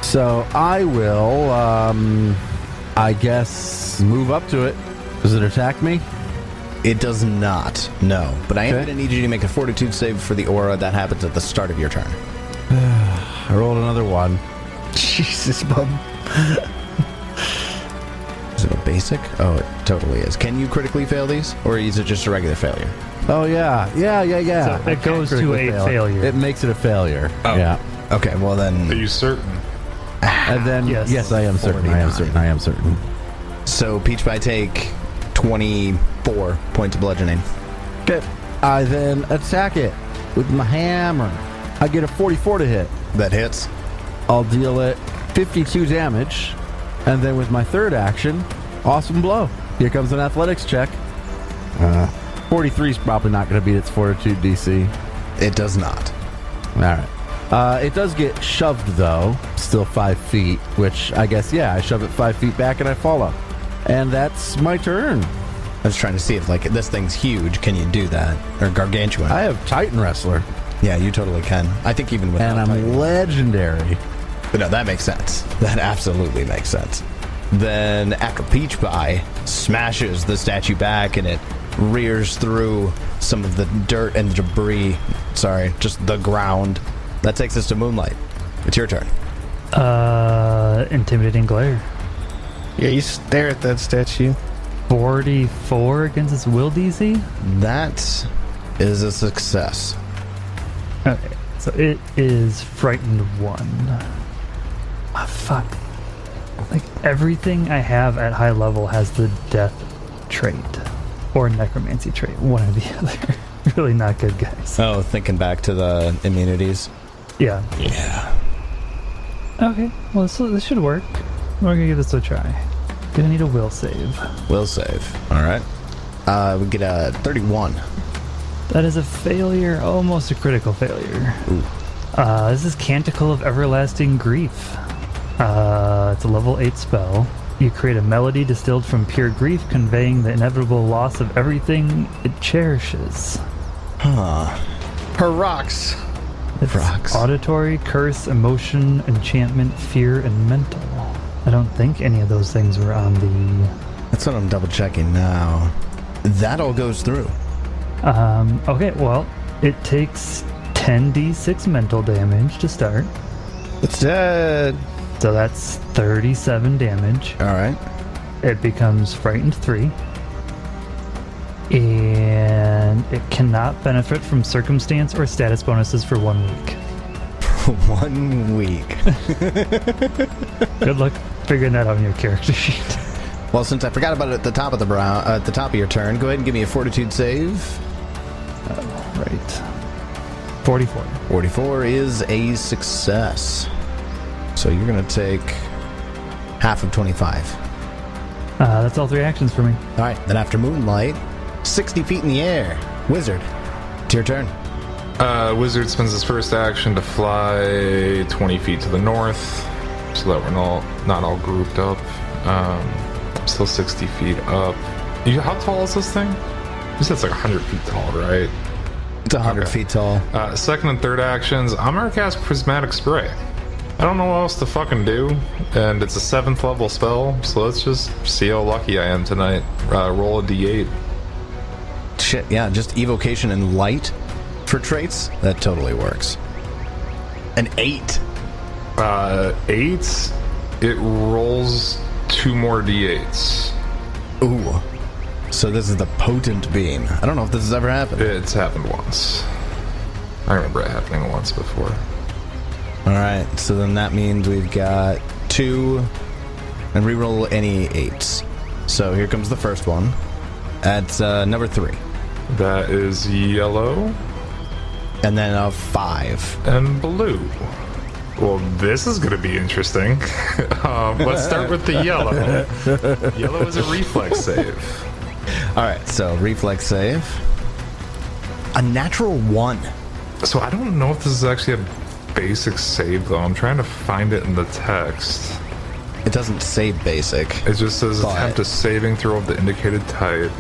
So I will, I guess, move up to it. Does it attack me? It does not, no. But I am Okay. going to need you to make a fortitude save for the aura. That happens at the start of your turn. I rolled another 1. Jesus, bub. Is it a basic? Oh, it totally is. Can you critically fail these? Or is it just a regular failure? Oh, yeah. Yeah. So it goes to a failure. It makes it a failure. Oh. Yeah. Okay, well Are then... you certain? And then, Yes. I am certain. I am certain. I am certain. So Peach Pie take 24 points of bludgeoning. Okay. I then attack it with my hammer. I get a 44 to hit. That hits. I'll deal it 52 damage. And then with my third action, awesome blow. Here comes an athletics check. 43 is probably not going to beat its fortitude DC. It does not. All right. It does get shoved, though. Still 5 feet, which I guess, yeah, I shove it 5 feet back and I fall up. And that's my turn. I was trying to see if, like, this thing's huge. Can you do that? Or gargantuan? I have Titan Wrestler, Yeah, you totally can. I think even without and I'm Titan. legendary. But no, that makes sense. That absolutely makes sense. Then, after Peach Pie smashes the statue back and it rears through some of the dirt and debris, sorry, just the ground, that takes us to Moonlight. It's your turn. Intimidating glare. Yeah, you stare at that statue. 44 against its will DC? That is a success. Okay, so it is frightened 1. Ah, fuck. Like, everything I have at high level has the death trait. Or necromancy trait. One or the other. Really not good, guys. Oh, thinking back to the immunities. Yeah. Yeah. Okay, well, this should work. We're gonna give this a try. Gonna need a will save. Will save. All right. We get a 31. That is a failure, almost a critical failure. Ooh. This is Canticle of Everlasting Grief. It's a level 8 spell. You create a melody distilled from pure grief, conveying the inevitable loss of everything it cherishes. Huh. Her rocks. It's Rocks. auditory, curse, emotion, enchantment, fear, and mental. I don't think any of those things were on the... That's what I'm double checking now. That all goes through. Okay, well, it takes 10d6 mental damage to start. It's dead. So that's 37 damage. All right. It becomes frightened 3. And it cannot benefit from circumstance or status bonuses for 1 week. 1 week. Good luck figuring that out on your character sheet. Well, since I forgot about it at the top of at the top of your turn, go ahead and give me a fortitude save. Right. 44. 44 is a success. So you're going to take half of 25. That's all 3 actions for me. All right. Then after Moonlight, 60 feet in the air. Wizard, it's your turn. Wizard spends his first action to fly 20 feet to the north, so that we're not all grouped up. Still 60 feet up. How tall is this thing? You said it's like 100 feet tall, right? It's 100 feet tall. Second and third actions, I'm gonna cast Prismatic Spray. I don't know what else to fucking do, and it's a 7th level spell, so let's just see how lucky I am tonight. Roll a d8. Shit, yeah, just evocation and light for traits. That totally works. An 8. 8, it rolls 2 more d8s. Ooh. So this is the potent beam. I don't know if this has ever happened. It's happened once. I remember it happening once before. All right, so then that means we've got 2, and reroll any 8s. So here comes the first one. That's number 3. That is yellow And then a 5. and blue. Well, this is going to be interesting. Let's start with the yellow. Yellow is a reflex save. All right, so reflex save. A natural 1. So I don't know if this is actually a basic save, though. I'm trying to find it in the text. It doesn't say basic. It just says But- attempt a saving throw of the indicated type.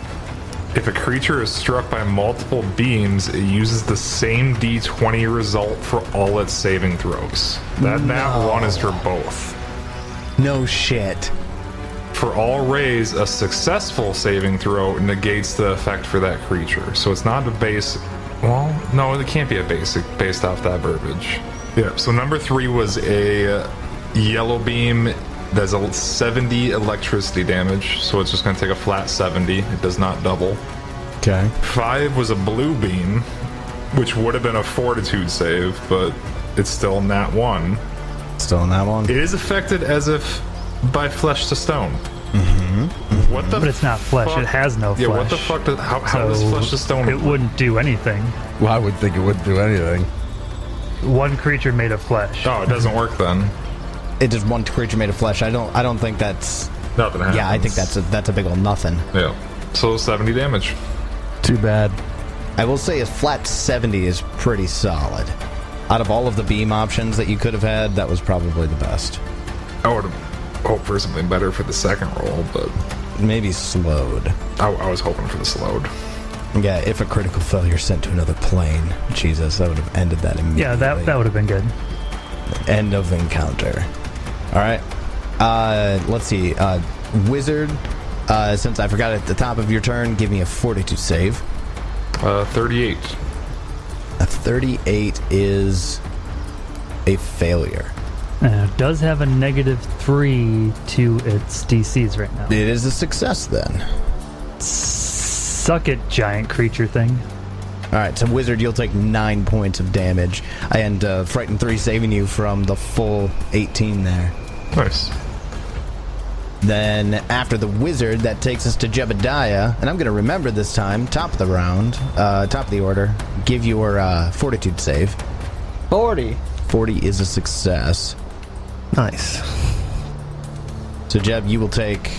If a creature is struck by multiple beams, it uses the same d20 result for all its saving throws. That one is for both. No shit. For all rays, a successful saving throw negates the effect for that creature. So it's not a basic. Well, no, it can't be a basic based off that verbiage. Yeah, so number 3 was a yellow beam that's a 70 electricity damage. So it's just going to take a flat 70. It does not double. Okay. 5 was a blue beam, which would have been a fortitude save, but it's still nat 1. Still in that one. It is affected as if by flesh to stone. What the But it's not flesh. fuck? It has no flesh. Yeah, what the fuck? How does flesh to stone It wouldn't do anything. Well, I would think it wouldn't do anything. One creature made of flesh. Oh, it doesn't work then. It is one creature made of flesh. I don't think that's. Nothing happens. Yeah, I think that's a big old nothing. Yeah. So 70 damage. Too bad. I will say a flat 70 is pretty solid. Out of all of the beam options that you could have had, that was probably the best. I would have hoped for something better for the second roll, but maybe slowed. I was hoping for the slowed. Yeah, if a critical failure sent to another plane. Jesus, that would have ended that immediately. Yeah, that would have been good. End of encounter. All right. Let's see. Wizard, since I forgot at the top of your turn, give me a fortitude save. 38. A 38 is a failure. It does have a -3 to its DCs right now. It is a success then. Suck it, giant creature thing. All right, so Wizard, you'll take 9 points of damage, and Frightened 3 saving you from the full 18 there. Nice. Then after the Wizard, that takes us to Jebediah, and I'm going to remember this time, top of the round, top of the order, give your fortitude save. 40. 40 is a success. Nice. So Jeb, you will take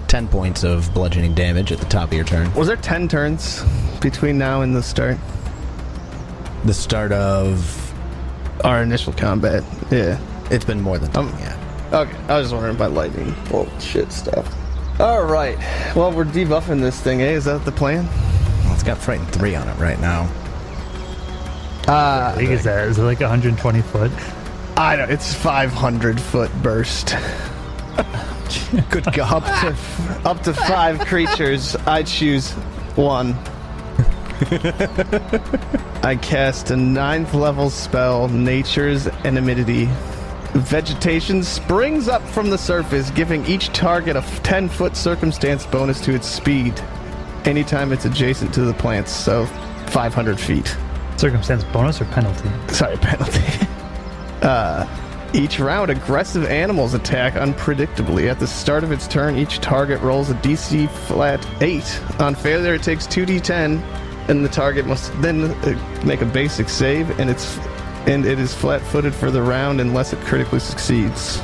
10 points of bludgeoning damage at the top of your turn. Was there 10 turns between now and the start? The start of... Our initial combat. Yeah. It's been more than 10, yeah. Okay, I was just wondering about lightning bullshit stuff. Alright. Well, we're debuffing this thing, eh? Is that the plan? Well, it's got Frightened 3 on it right now. How big is that? Is it like 120 foot? I don't. It's 500-foot burst. Good God. Up to 5 creatures. I choose 1. I cast a 9th level spell, Nature's Enmity. Vegetation springs up from the surface, giving each target a 10-foot circumstance bonus to its speed. Anytime it's adjacent to the plants, so 500 feet. Circumstance bonus or penalty? Sorry, penalty. Each round, aggressive animals attack unpredictably. At the start of its turn, each target rolls a DC flat 8. On failure, it takes 2d10, and the target must then make a basic save, and it is flat-footed for the round unless it critically succeeds.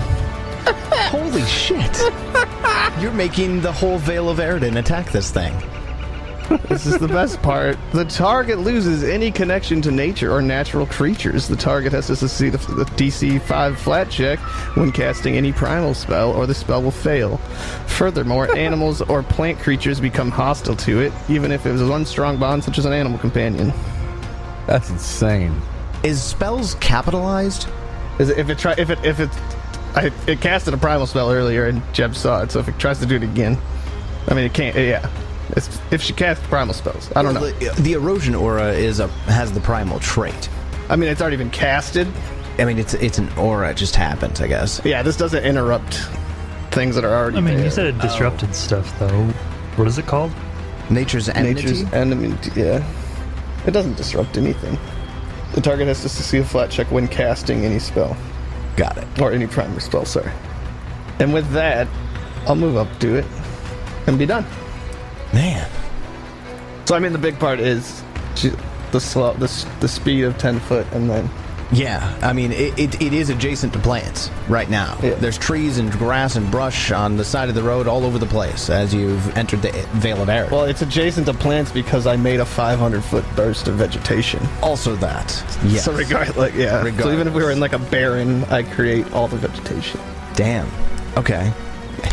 Holy shit. You're making the whole Vale of Eridan attack this thing. This is the best part. The target loses any connection to nature or natural creatures. The target has to succeed the DC 5 flat check when casting any primal spell, or the spell will fail. Furthermore, animals or plant creatures become hostile to it, even if it was one strong bond, such as an animal companion. That's insane. Is spells capitalized? It casted a primal spell earlier, and Jeb saw it. So if it tries to do it again, I mean, it can't. Yeah. If she casts primal spells, I don't know. The erosion aura has the primal trait. I mean, it's already been casted. I mean, it's an aura. It just happens, I guess. Yeah, this doesn't interrupt things that are already. I mean, there. you said it disrupted stuff, though. What is it called? Nature's Enmity? Nature's Enmity, yeah. It doesn't disrupt anything. The target has to succeed a flat check when casting any spell. Got it. Or any primal spell, sorry. And with that, I'll move up to it and be done. Man. So I mean, the big part is the speed of 10 foot, and then Yeah, I mean, it is adjacent to plants right now. Yeah. There's trees and grass and brush on the side of the road all over the place as you've entered the Vale of Eridan. well, it's adjacent to plants because I made a 500-foot burst of vegetation. Also that. Yes. So regardless, yeah. So even if we were in like a barren, I create all the vegetation. Damn. Okay.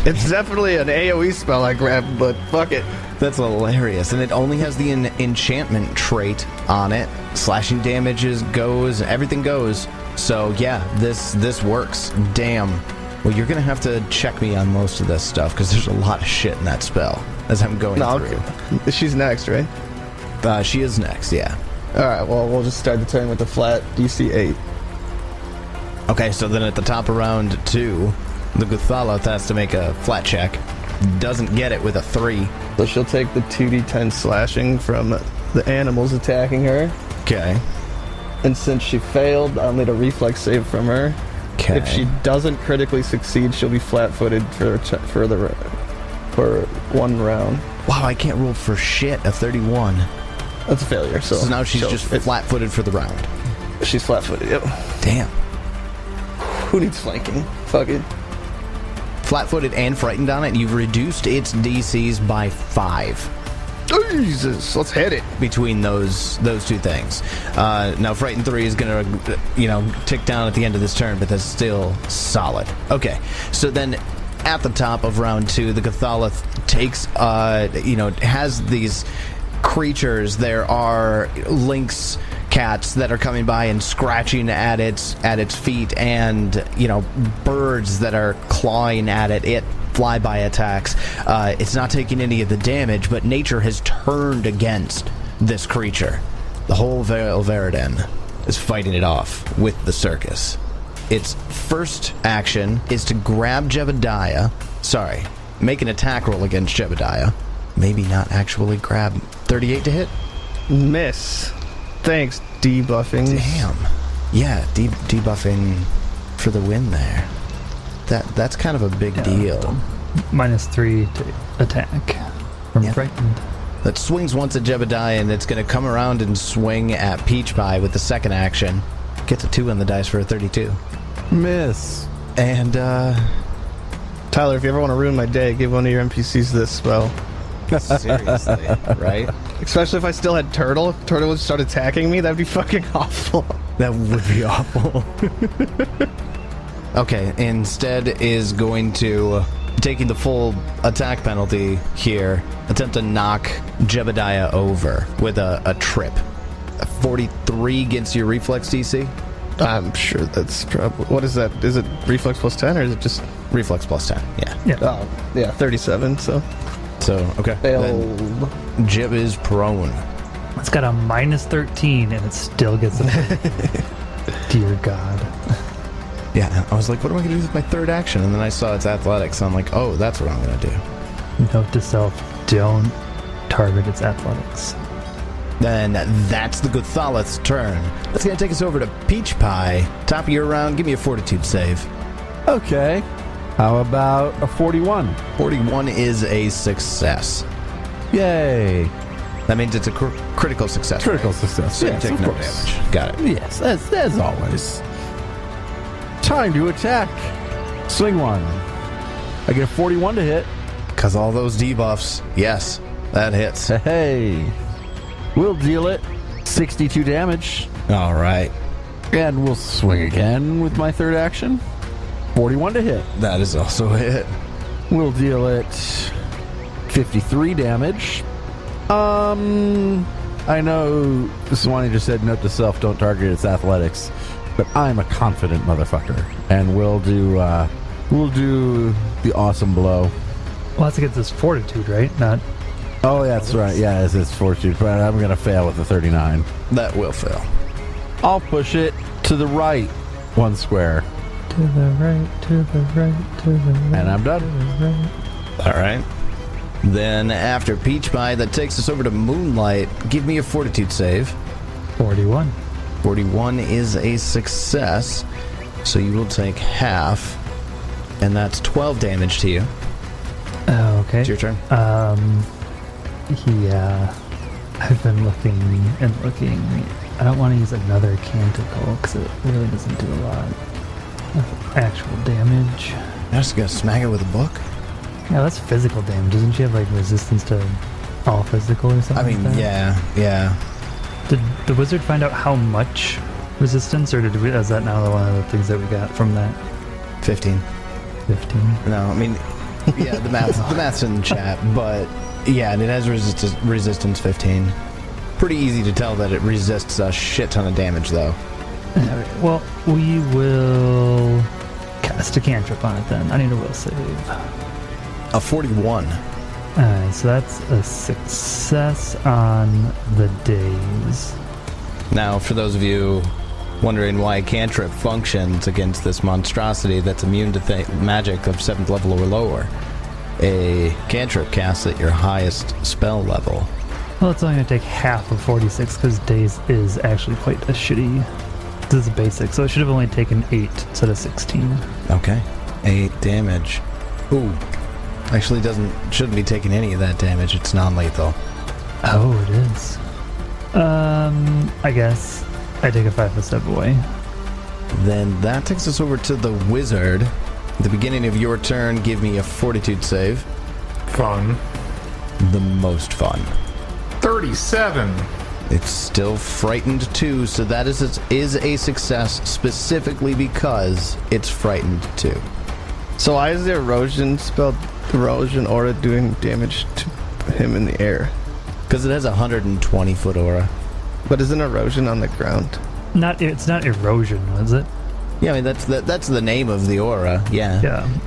It's definitely an AoE spell I grabbed, but fuck it. That's hilarious. And it only has the enchantment trait on it. Slashing damages goes, everything goes. So yeah, this works. Damn. Well, you're going to have to check me on most of this stuff because there's a lot of shit in that spell as I'm going through. Okay. She's next, right? She is next, yeah. Alright, well, we'll just start the turn with the flat DC 8. Okay, so then at the top of round 2, the Guthaloth has to make a flat check. Doesn't get it with a 3. So she'll take the 2d10 slashing from the animals attacking her. Okay. And since she failed, I'll need a reflex save from her. Okay. If she doesn't critically succeed, she'll be flat-footed for one round. Wow, I can't roll for shit, a 31. That's a failure. So now she's just flat-footed for the round. She's flat-footed, yep. Damn. Who needs flanking? Fuck it. Flat-footed and frightened on it, you've reduced its DCs by 5. Jesus, let's hit it. Between those two things. Now, Frightened 3 is going to, tick down at the end of this turn, but that's still solid. Okay, so then at the top of round 2, the Cathalith takes, has these creatures. There are lynx cats that are coming by and scratching at its feet, and birds that are clawing at it. It flyby attacks. It's not taking any of the damage, but nature has turned against this creature. The whole Veridon is fighting it off with the circus. Its first action is to grab Jebediah. Sorry, make an attack roll against Jebediah. Maybe not actually grab. 38 to hit? Miss. Thanks, debuffing. Damn. Yeah, debuffing for the win there. That's kind of a big deal. -3 to attack from frightened. That swings once at Jebediah, and it's going to come around and swing at Peach Pie with the second action. Gets a 2 on the dice for a 32. Miss. And, Tyler, if you ever want to ruin my day, give one of your NPCs this spell. seriously, right? Especially if I still had Turtle. If Turtle would start attacking me, that'd be fucking awful. That would be awful. Okay, instead is going to, taking the full attack penalty here, attempt to knock Jebediah over with a trip. A 43 against your reflex DC? I'm sure that's probably... What is that? Is it reflex plus 10, or is it just... Reflex plus 10, yeah. Oh, yeah, 37, so... So, okay. Failed. Then Jeb is prone. It's got a -13 and it still gets a Dear God. Yeah, I was like, what am I going to do with my third action? And then I saw it's athletics, so I'm like, oh, that's what I'm going to do. Note to self, don't target its athletics. Then that's the Guthalith's turn. That's going to take us over to Peach Pie. Top of your round, give me a fortitude save. Okay. How about a 41? 41 is a success. Yay. That means it's a critical success. Critical right? success. So you Yes, take of no course. damage. Got it. Yes, as always. Time to attack. Swing one. I get a 41 to hit. Because all those debuffs, yes, that hits. Hey. We'll deal it 62 damage. All right. And we'll swing again with my third action. 41 to hit. That is also a hit. We'll deal it 53 damage. I know Swanee just said note to self, don't target its athletics, but I'm a confident motherfucker, and we'll do the awesome blow. Well, that's against this fortitude, right? Not. Oh, yeah, that's right. Yeah, it's fortitude, but I'm gonna fail with a 39. That will fail. I'll push it to the right, 1 square, To the right, to the right, to the right. and I'm done. To the right. All right. Then after Peach Pie, that takes us over to Moonlight. Give me a fortitude save. 41. 41 is a success, so you will take half, and that's 12 damage to you. Okay. It's your turn. Yeah. I've been looking and looking. I don't want to use another canticle because it really doesn't do a lot of actual damage. I'm just gonna smack it with a book. Yeah, that's physical damage. Doesn't she have like resistance to all physical or something? I mean, like that? yeah. Did the wizard find out how much resistance, or is that now one of the things that we got from that 15. 15? No, I mean, yeah, the math's in the chat, but yeah, and it has resistance 15. Pretty easy to tell that it resists a shit ton of damage, though. Alright, well, we will cast a cantrip on it then. I need a will save. A 41. Alright, so that's a success on the days. Now, for those of you wondering why a cantrip functions against this monstrosity that's immune to magic of 7th level or lower, a cantrip casts at your highest spell level. Well, it's only going to take half of 46 because days is actually quite a shitty. This is basic, so it should have only taken 8 instead of 16. Okay. 8 damage. Ooh. Actually shouldn't be taking any of that damage. It's non-lethal. Oh, it is. I guess I take a 5-foot step away. Then that takes us over to the wizard. At the beginning of your turn, give me a fortitude save. Fun. The most fun. 37. It's still frightened too, so that is a success specifically because it's frightened too. So why is the erosion spell, erosion aura doing damage to him in the air? Because it has a 120-foot aura. But isn't erosion on the ground? It's not erosion, is it? Yeah, I mean, that's the name of the aura. Yeah.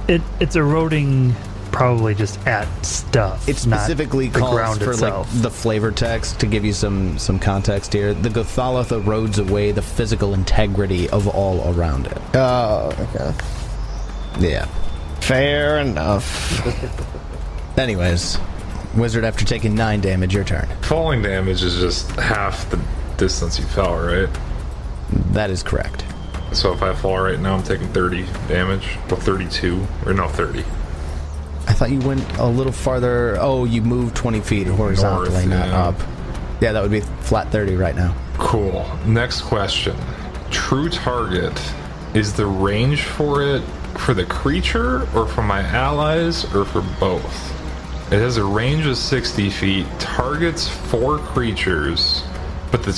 Yeah. It's eroding probably just at stuff. It specifically not the calls ground for itself. like the flavor text to give you some context here. The Gothaloth erodes away the physical integrity of all around it. Oh, okay. Yeah. Fair enough. Anyways, Wizard, after taking 9 damage, your turn. Falling damage is just half the distance you fell, right? That is correct. So if I fall right now, I'm taking 30 damage. Well, 32. Or no, 30. I thought you went a little farther. Oh, you moved 20 feet horizontally, North, not yeah. up. Yeah, that would be flat 30 right now. Cool. Next question. True target. Is the range for it for the creature, or for my allies, or for both? It has a range of 60 feet, targets 4 creatures, but the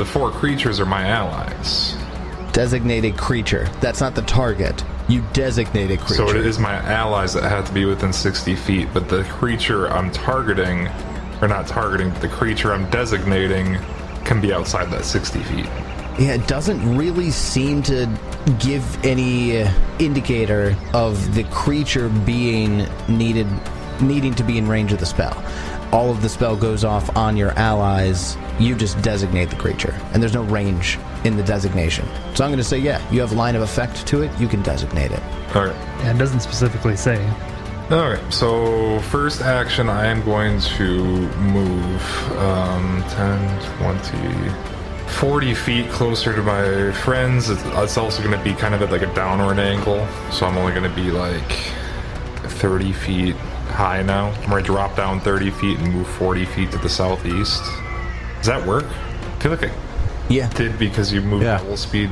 4 creatures are my allies. Designated creature. That's not the target. You designate a creature. So it is my allies that have to be within 60 feet, but the creature I'm targeting, or not targeting, but the creature I'm designating can be outside that 60 feet. Yeah, it doesn't really seem to give any indicator of the creature being needing to be in range of the spell. All of the spell goes off on your allies. You just designate the creature, and there's no range in the designation. So I'm going to say, yeah, you have line of effect to it. You can designate it. Alright. Yeah, it doesn't specifically say. Alright, so first action, I am going to move 10, 20, 40 feet closer to my friends. It's also going to be kind of at like a downward angle, so I'm only going to be like 30 feet high now. I'm going to drop down 30 feet and move 40 feet to the southeast. Does that work? I feel like I Yeah. did because you moved Yeah. double speed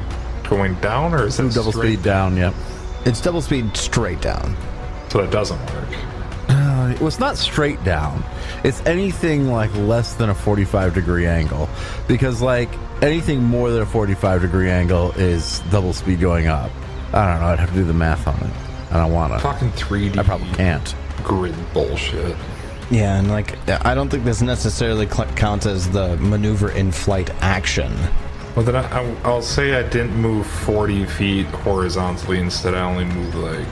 going down, or is that Double straight? speed down, yep. It's double speed straight down. So that doesn't work. Well, it's not straight down. It's anything like less than a 45-degree angle. Because, like, anything more than a 45-degree angle is double speed going up. I don't know. I'd have to do the math on it. I don't want to. Fucking 3D I probably can't. grid bullshit. Yeah, and like, I don't think this necessarily counts as the maneuver in flight action. Well, then I'll say I didn't move 40 feet horizontally. Instead, I only moved like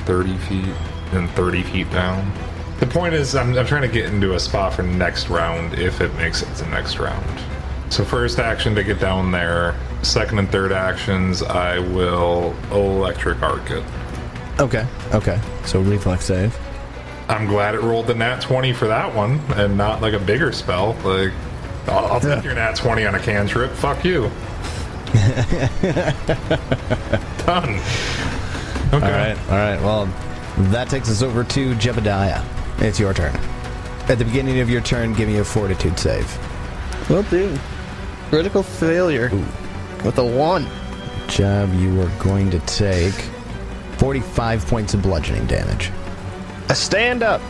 30 feet and 30 feet down. The point is, I'm trying to get into a spot for next round if it makes it to next round. So first action to get down there. Second and third actions, I will electric arc it. Okay. So reflex save. I'm glad it rolled the nat 20 for that one and not like a bigger spell. Like, I'll take your nat 20 on a cantrip. Fuck you. Done. Okay. All right. Well, that takes us over to Jebediah. It's your turn. At the beginning of your turn, give me a fortitude save. Will do. Critical failure. With a 1. Jeb, you are going to take 45 points of bludgeoning damage. A stand up.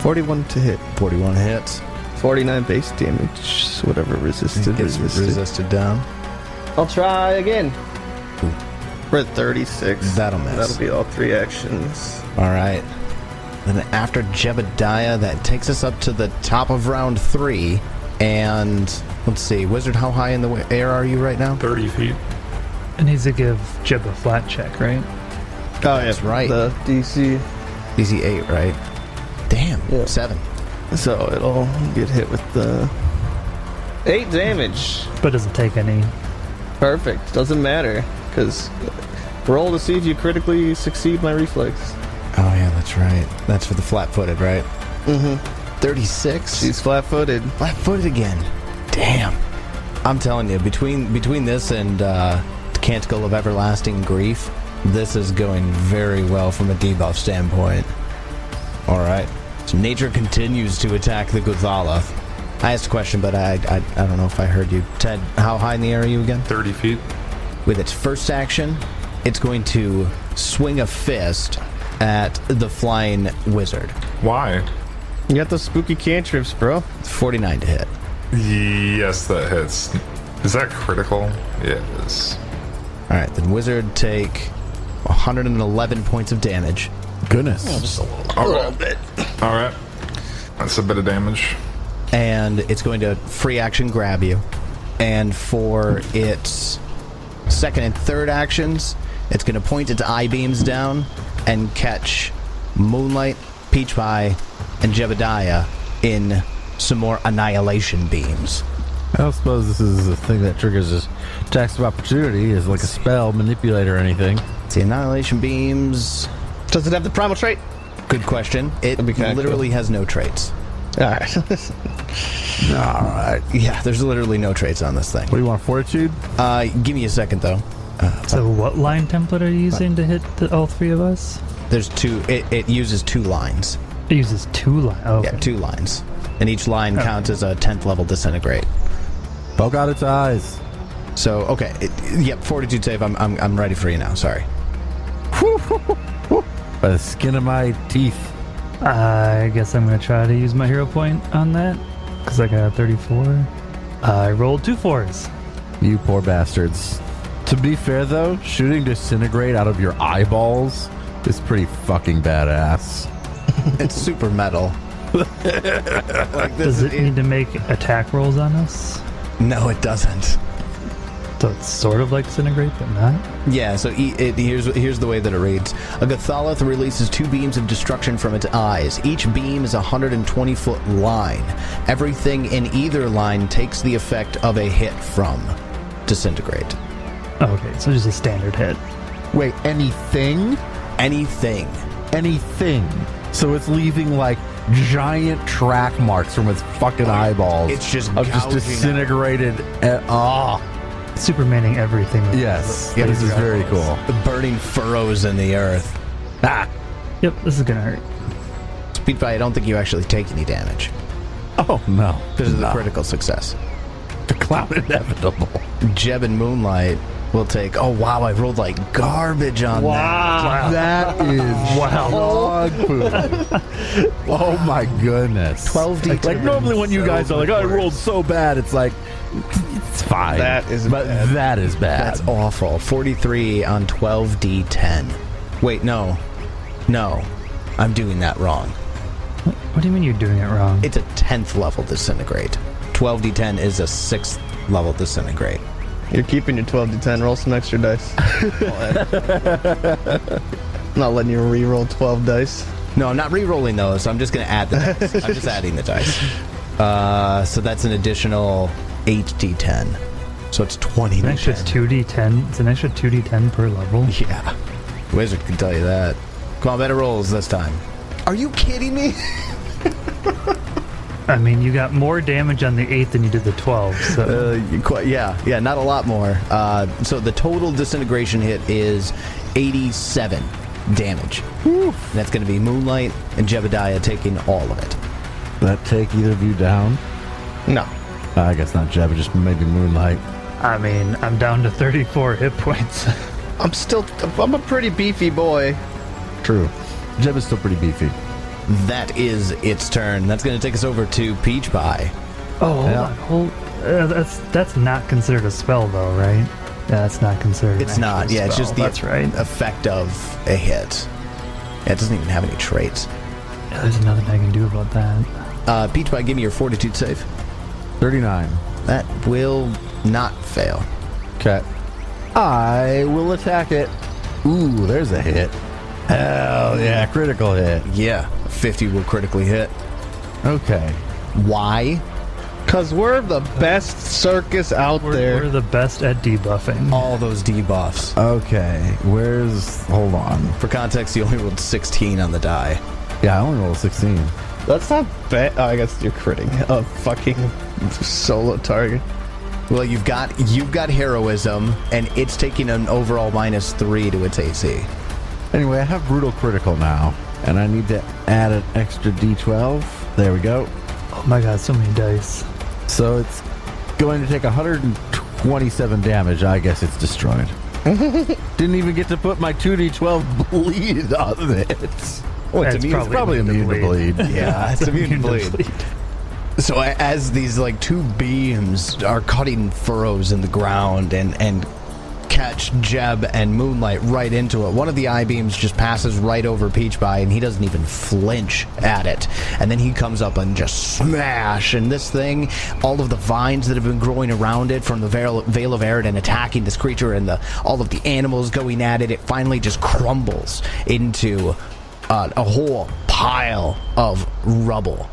41 to hit. 41 hits. 49 base damage. Whatever resisted. Gets resisted down. I'll try again. We're at 36. That'll miss. That'll be all 3 actions. All right. Then after Jebediah, that takes us up to the top of round 3. And let's see, Wizard, how high in the air are you right now? 30 feet. It needs to give Jeb a flat check, right? Oh, That's right. The DC. DC 8, right? Damn. Yeah. 7. So it'll get hit with the 8 damage. But doesn't take any. Perfect. Doesn't matter. Because roll to see if you critically succeed my reflex. Oh, yeah, that's right. That's for the flat-footed, right? Mm-hmm. 36. She's flat-footed. Flat-footed again. Damn. I'm telling you, between this and Canticle of Everlasting Grief, this is going very well from a debuff standpoint. All right. So nature continues to attack the Gothaloth. I asked a question, but I don't know if I heard you. Ted, how high in the air are you again? 30 feet. With its first action, it's going to swing a fist at the flying wizard. Why? You got those spooky cantrips, bro. 49 to hit. Yes, that hits. Is that critical? Yeah, it is. All right, then wizard take 111 points of damage. Goodness. Just a All little right. bit. All right. That's a bit of damage. And it's going to free action grab you. And for its second and third actions, it's going to point its eye beams down and catch Moonlight, Peach Pie, and Jebediah in some more annihilation beams. I don't suppose this is a thing that triggers this attacks of opportunity, is like a spell, manipulate, or anything. The annihilation beams. Does it have the primal trait? Good question. It That'd be kinda literally has no traits. All right. All right. Yeah, there's literally no traits on this thing. What do you want, fortitude? Give me a second, though. So what line template are you using to hit all three of us? There's two. It uses 2 lines. It uses 2 lines. Oh, okay. Yeah, 2 lines. And each line counts as a 10th level disintegrate. Poke out its eyes. So, okay. Yep, fortitude save. I'm ready for you now. Sorry. By the skin of my teeth. I guess I'm going to try to use my hero point on that, because I got a 34. I rolled 2 4s. You poor bastards. To be fair, though, shooting disintegrate out of your eyeballs is pretty fucking badass. It's super metal. Does it need to make attack rolls on us? No, it doesn't. So it's sort of like disintegrate, but not? Yeah, so here's the way that it reads. A Gathalith releases 2 beams of destruction from its eyes. Each beam is a 120-foot line. Everything in either line takes the effect of a hit from disintegrate. Okay, so just a standard hit. Wait, anything? Anything. Anything. So it's leaving, like, giant track marks from its fucking eyeballs. It's just of just gouging disintegrated. Supermaning everything. Yes. Yeah, This is very cool. The burning furrows in the earth. Ah. Yep, this is going to hurt. Speed Pie, I don't think you actually take any damage Oh, no. because of the critical success. The clown inevitable. Jeb and Moonlight will take... Oh, wow, I rolled like garbage on that. That is dog poop. Oh, my goodness. 12d10. Like, normally when you guys are like, oh, I rolled so bad, it's like, it's fine. That is But bad. that is bad. That's awful. 43 on 12d10. Wait, no. No. I'm doing that wrong. What do you mean you're doing it wrong? It's a 10th level disintegrate. 12d10 is a 6th level disintegrate. You're keeping your 12d10. Roll some extra dice. I'm not letting you re-roll 12 dice. No, I'm not re-rolling those. I'm just going to add the dice. I'm just adding the dice. So that's an additional 8d10. So it's 20 an extra 2d10. It's an extra 2d10 per level. Yeah. Wizard can tell you that. Come on, better rolls this time. Are you kidding me? I mean, you got more damage on the 8th than you did the 12. So Yeah, not a lot more. So the total disintegration hit is 87 damage. And that's going to be Moonlight and Jebediah taking all of it. That take either of you down? No. I guess not Jeb, just maybe Moonlight. I mean, I'm down to 34 hit points. I'm a pretty beefy boy. True. Jeb is still pretty beefy. That is its turn. That's going to take us over to Peach Pie. Oh, hold on. That's not considered a spell, though, right? Yeah, that's not considered. It's an not. actual Yeah, it's spell. just the That's right. effect of a hit. Yeah, it doesn't even have any traits. Yeah, there's nothing I can do about that. Peach Pie, give me your fortitude save. 39. That will not fail. Okay. I will attack it. Ooh, there's a hit. Hell yeah, critical hit. Yeah, 50 will critically hit. Okay. Why? Because we're the best circus out there. We're the best at debuffing. All those debuffs. Okay. Hold on. For context, you only rolled 16 on the die. Yeah, I only rolled 16. That's not bad. Oh, I guess you're critting a fucking solo target. Well, you've got heroism, and it's taking an overall -3 to its AC. Anyway, I have brutal critical now, and I need to add an extra d12. There we go. Oh my god, so many dice. So it's going to take 127 damage. I guess it's destroyed. Didn't even get to put my 2d12 bleed on it. Oh, It's Probably immune to bleed. Yeah, it's immune to bleed. So as these like 2 beams are cutting furrows in the ground and catch Jeb and Moonlight right into it. One of the I-beams just passes right over Peach by, and he doesn't even flinch at it. And then he comes up and just smash. And this thing, all of the vines that have been growing around it from the Veil of Eridan attacking this creature and all of the animals going at it, it finally just crumbles into a whole pile of rubble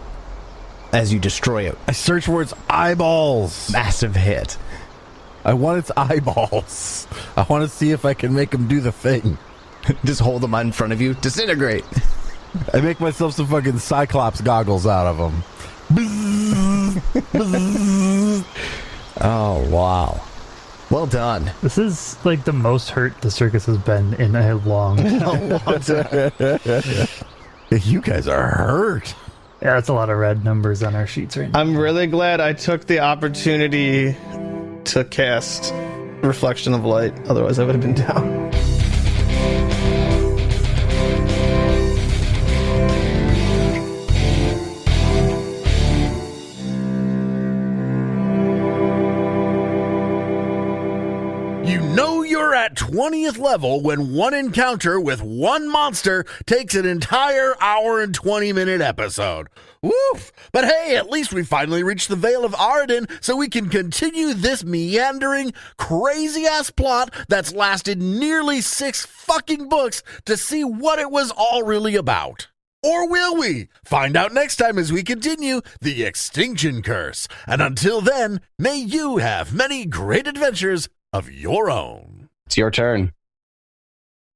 as you destroy it. I search for its eyeballs. Massive hit. I want its eyeballs. I want to see if I can make them do the thing. Just hold them in front of you. Disintegrate. I make myself some fucking Cyclops goggles out of them. Oh, wow. Well done. This is like the most hurt the circus has been in a long time. You guys are hurt. Yeah, that's a lot of red numbers on our sheets right now. I'm really glad I took the opportunity to cast Reflection of Light. Otherwise, I would have been down. You know you're at 20th level when one encounter with one monster takes an entire hour and 20-minute episode. Woof! But hey, at least we finally reached the Veil of Eridan, so we can continue this meandering, crazy-ass plot that's lasted nearly 6 fucking books to see what it was all really about. Or will we? Find out next time as we continue the Extinction Curse. And until then, may you have many great adventures of your own. It's your turn.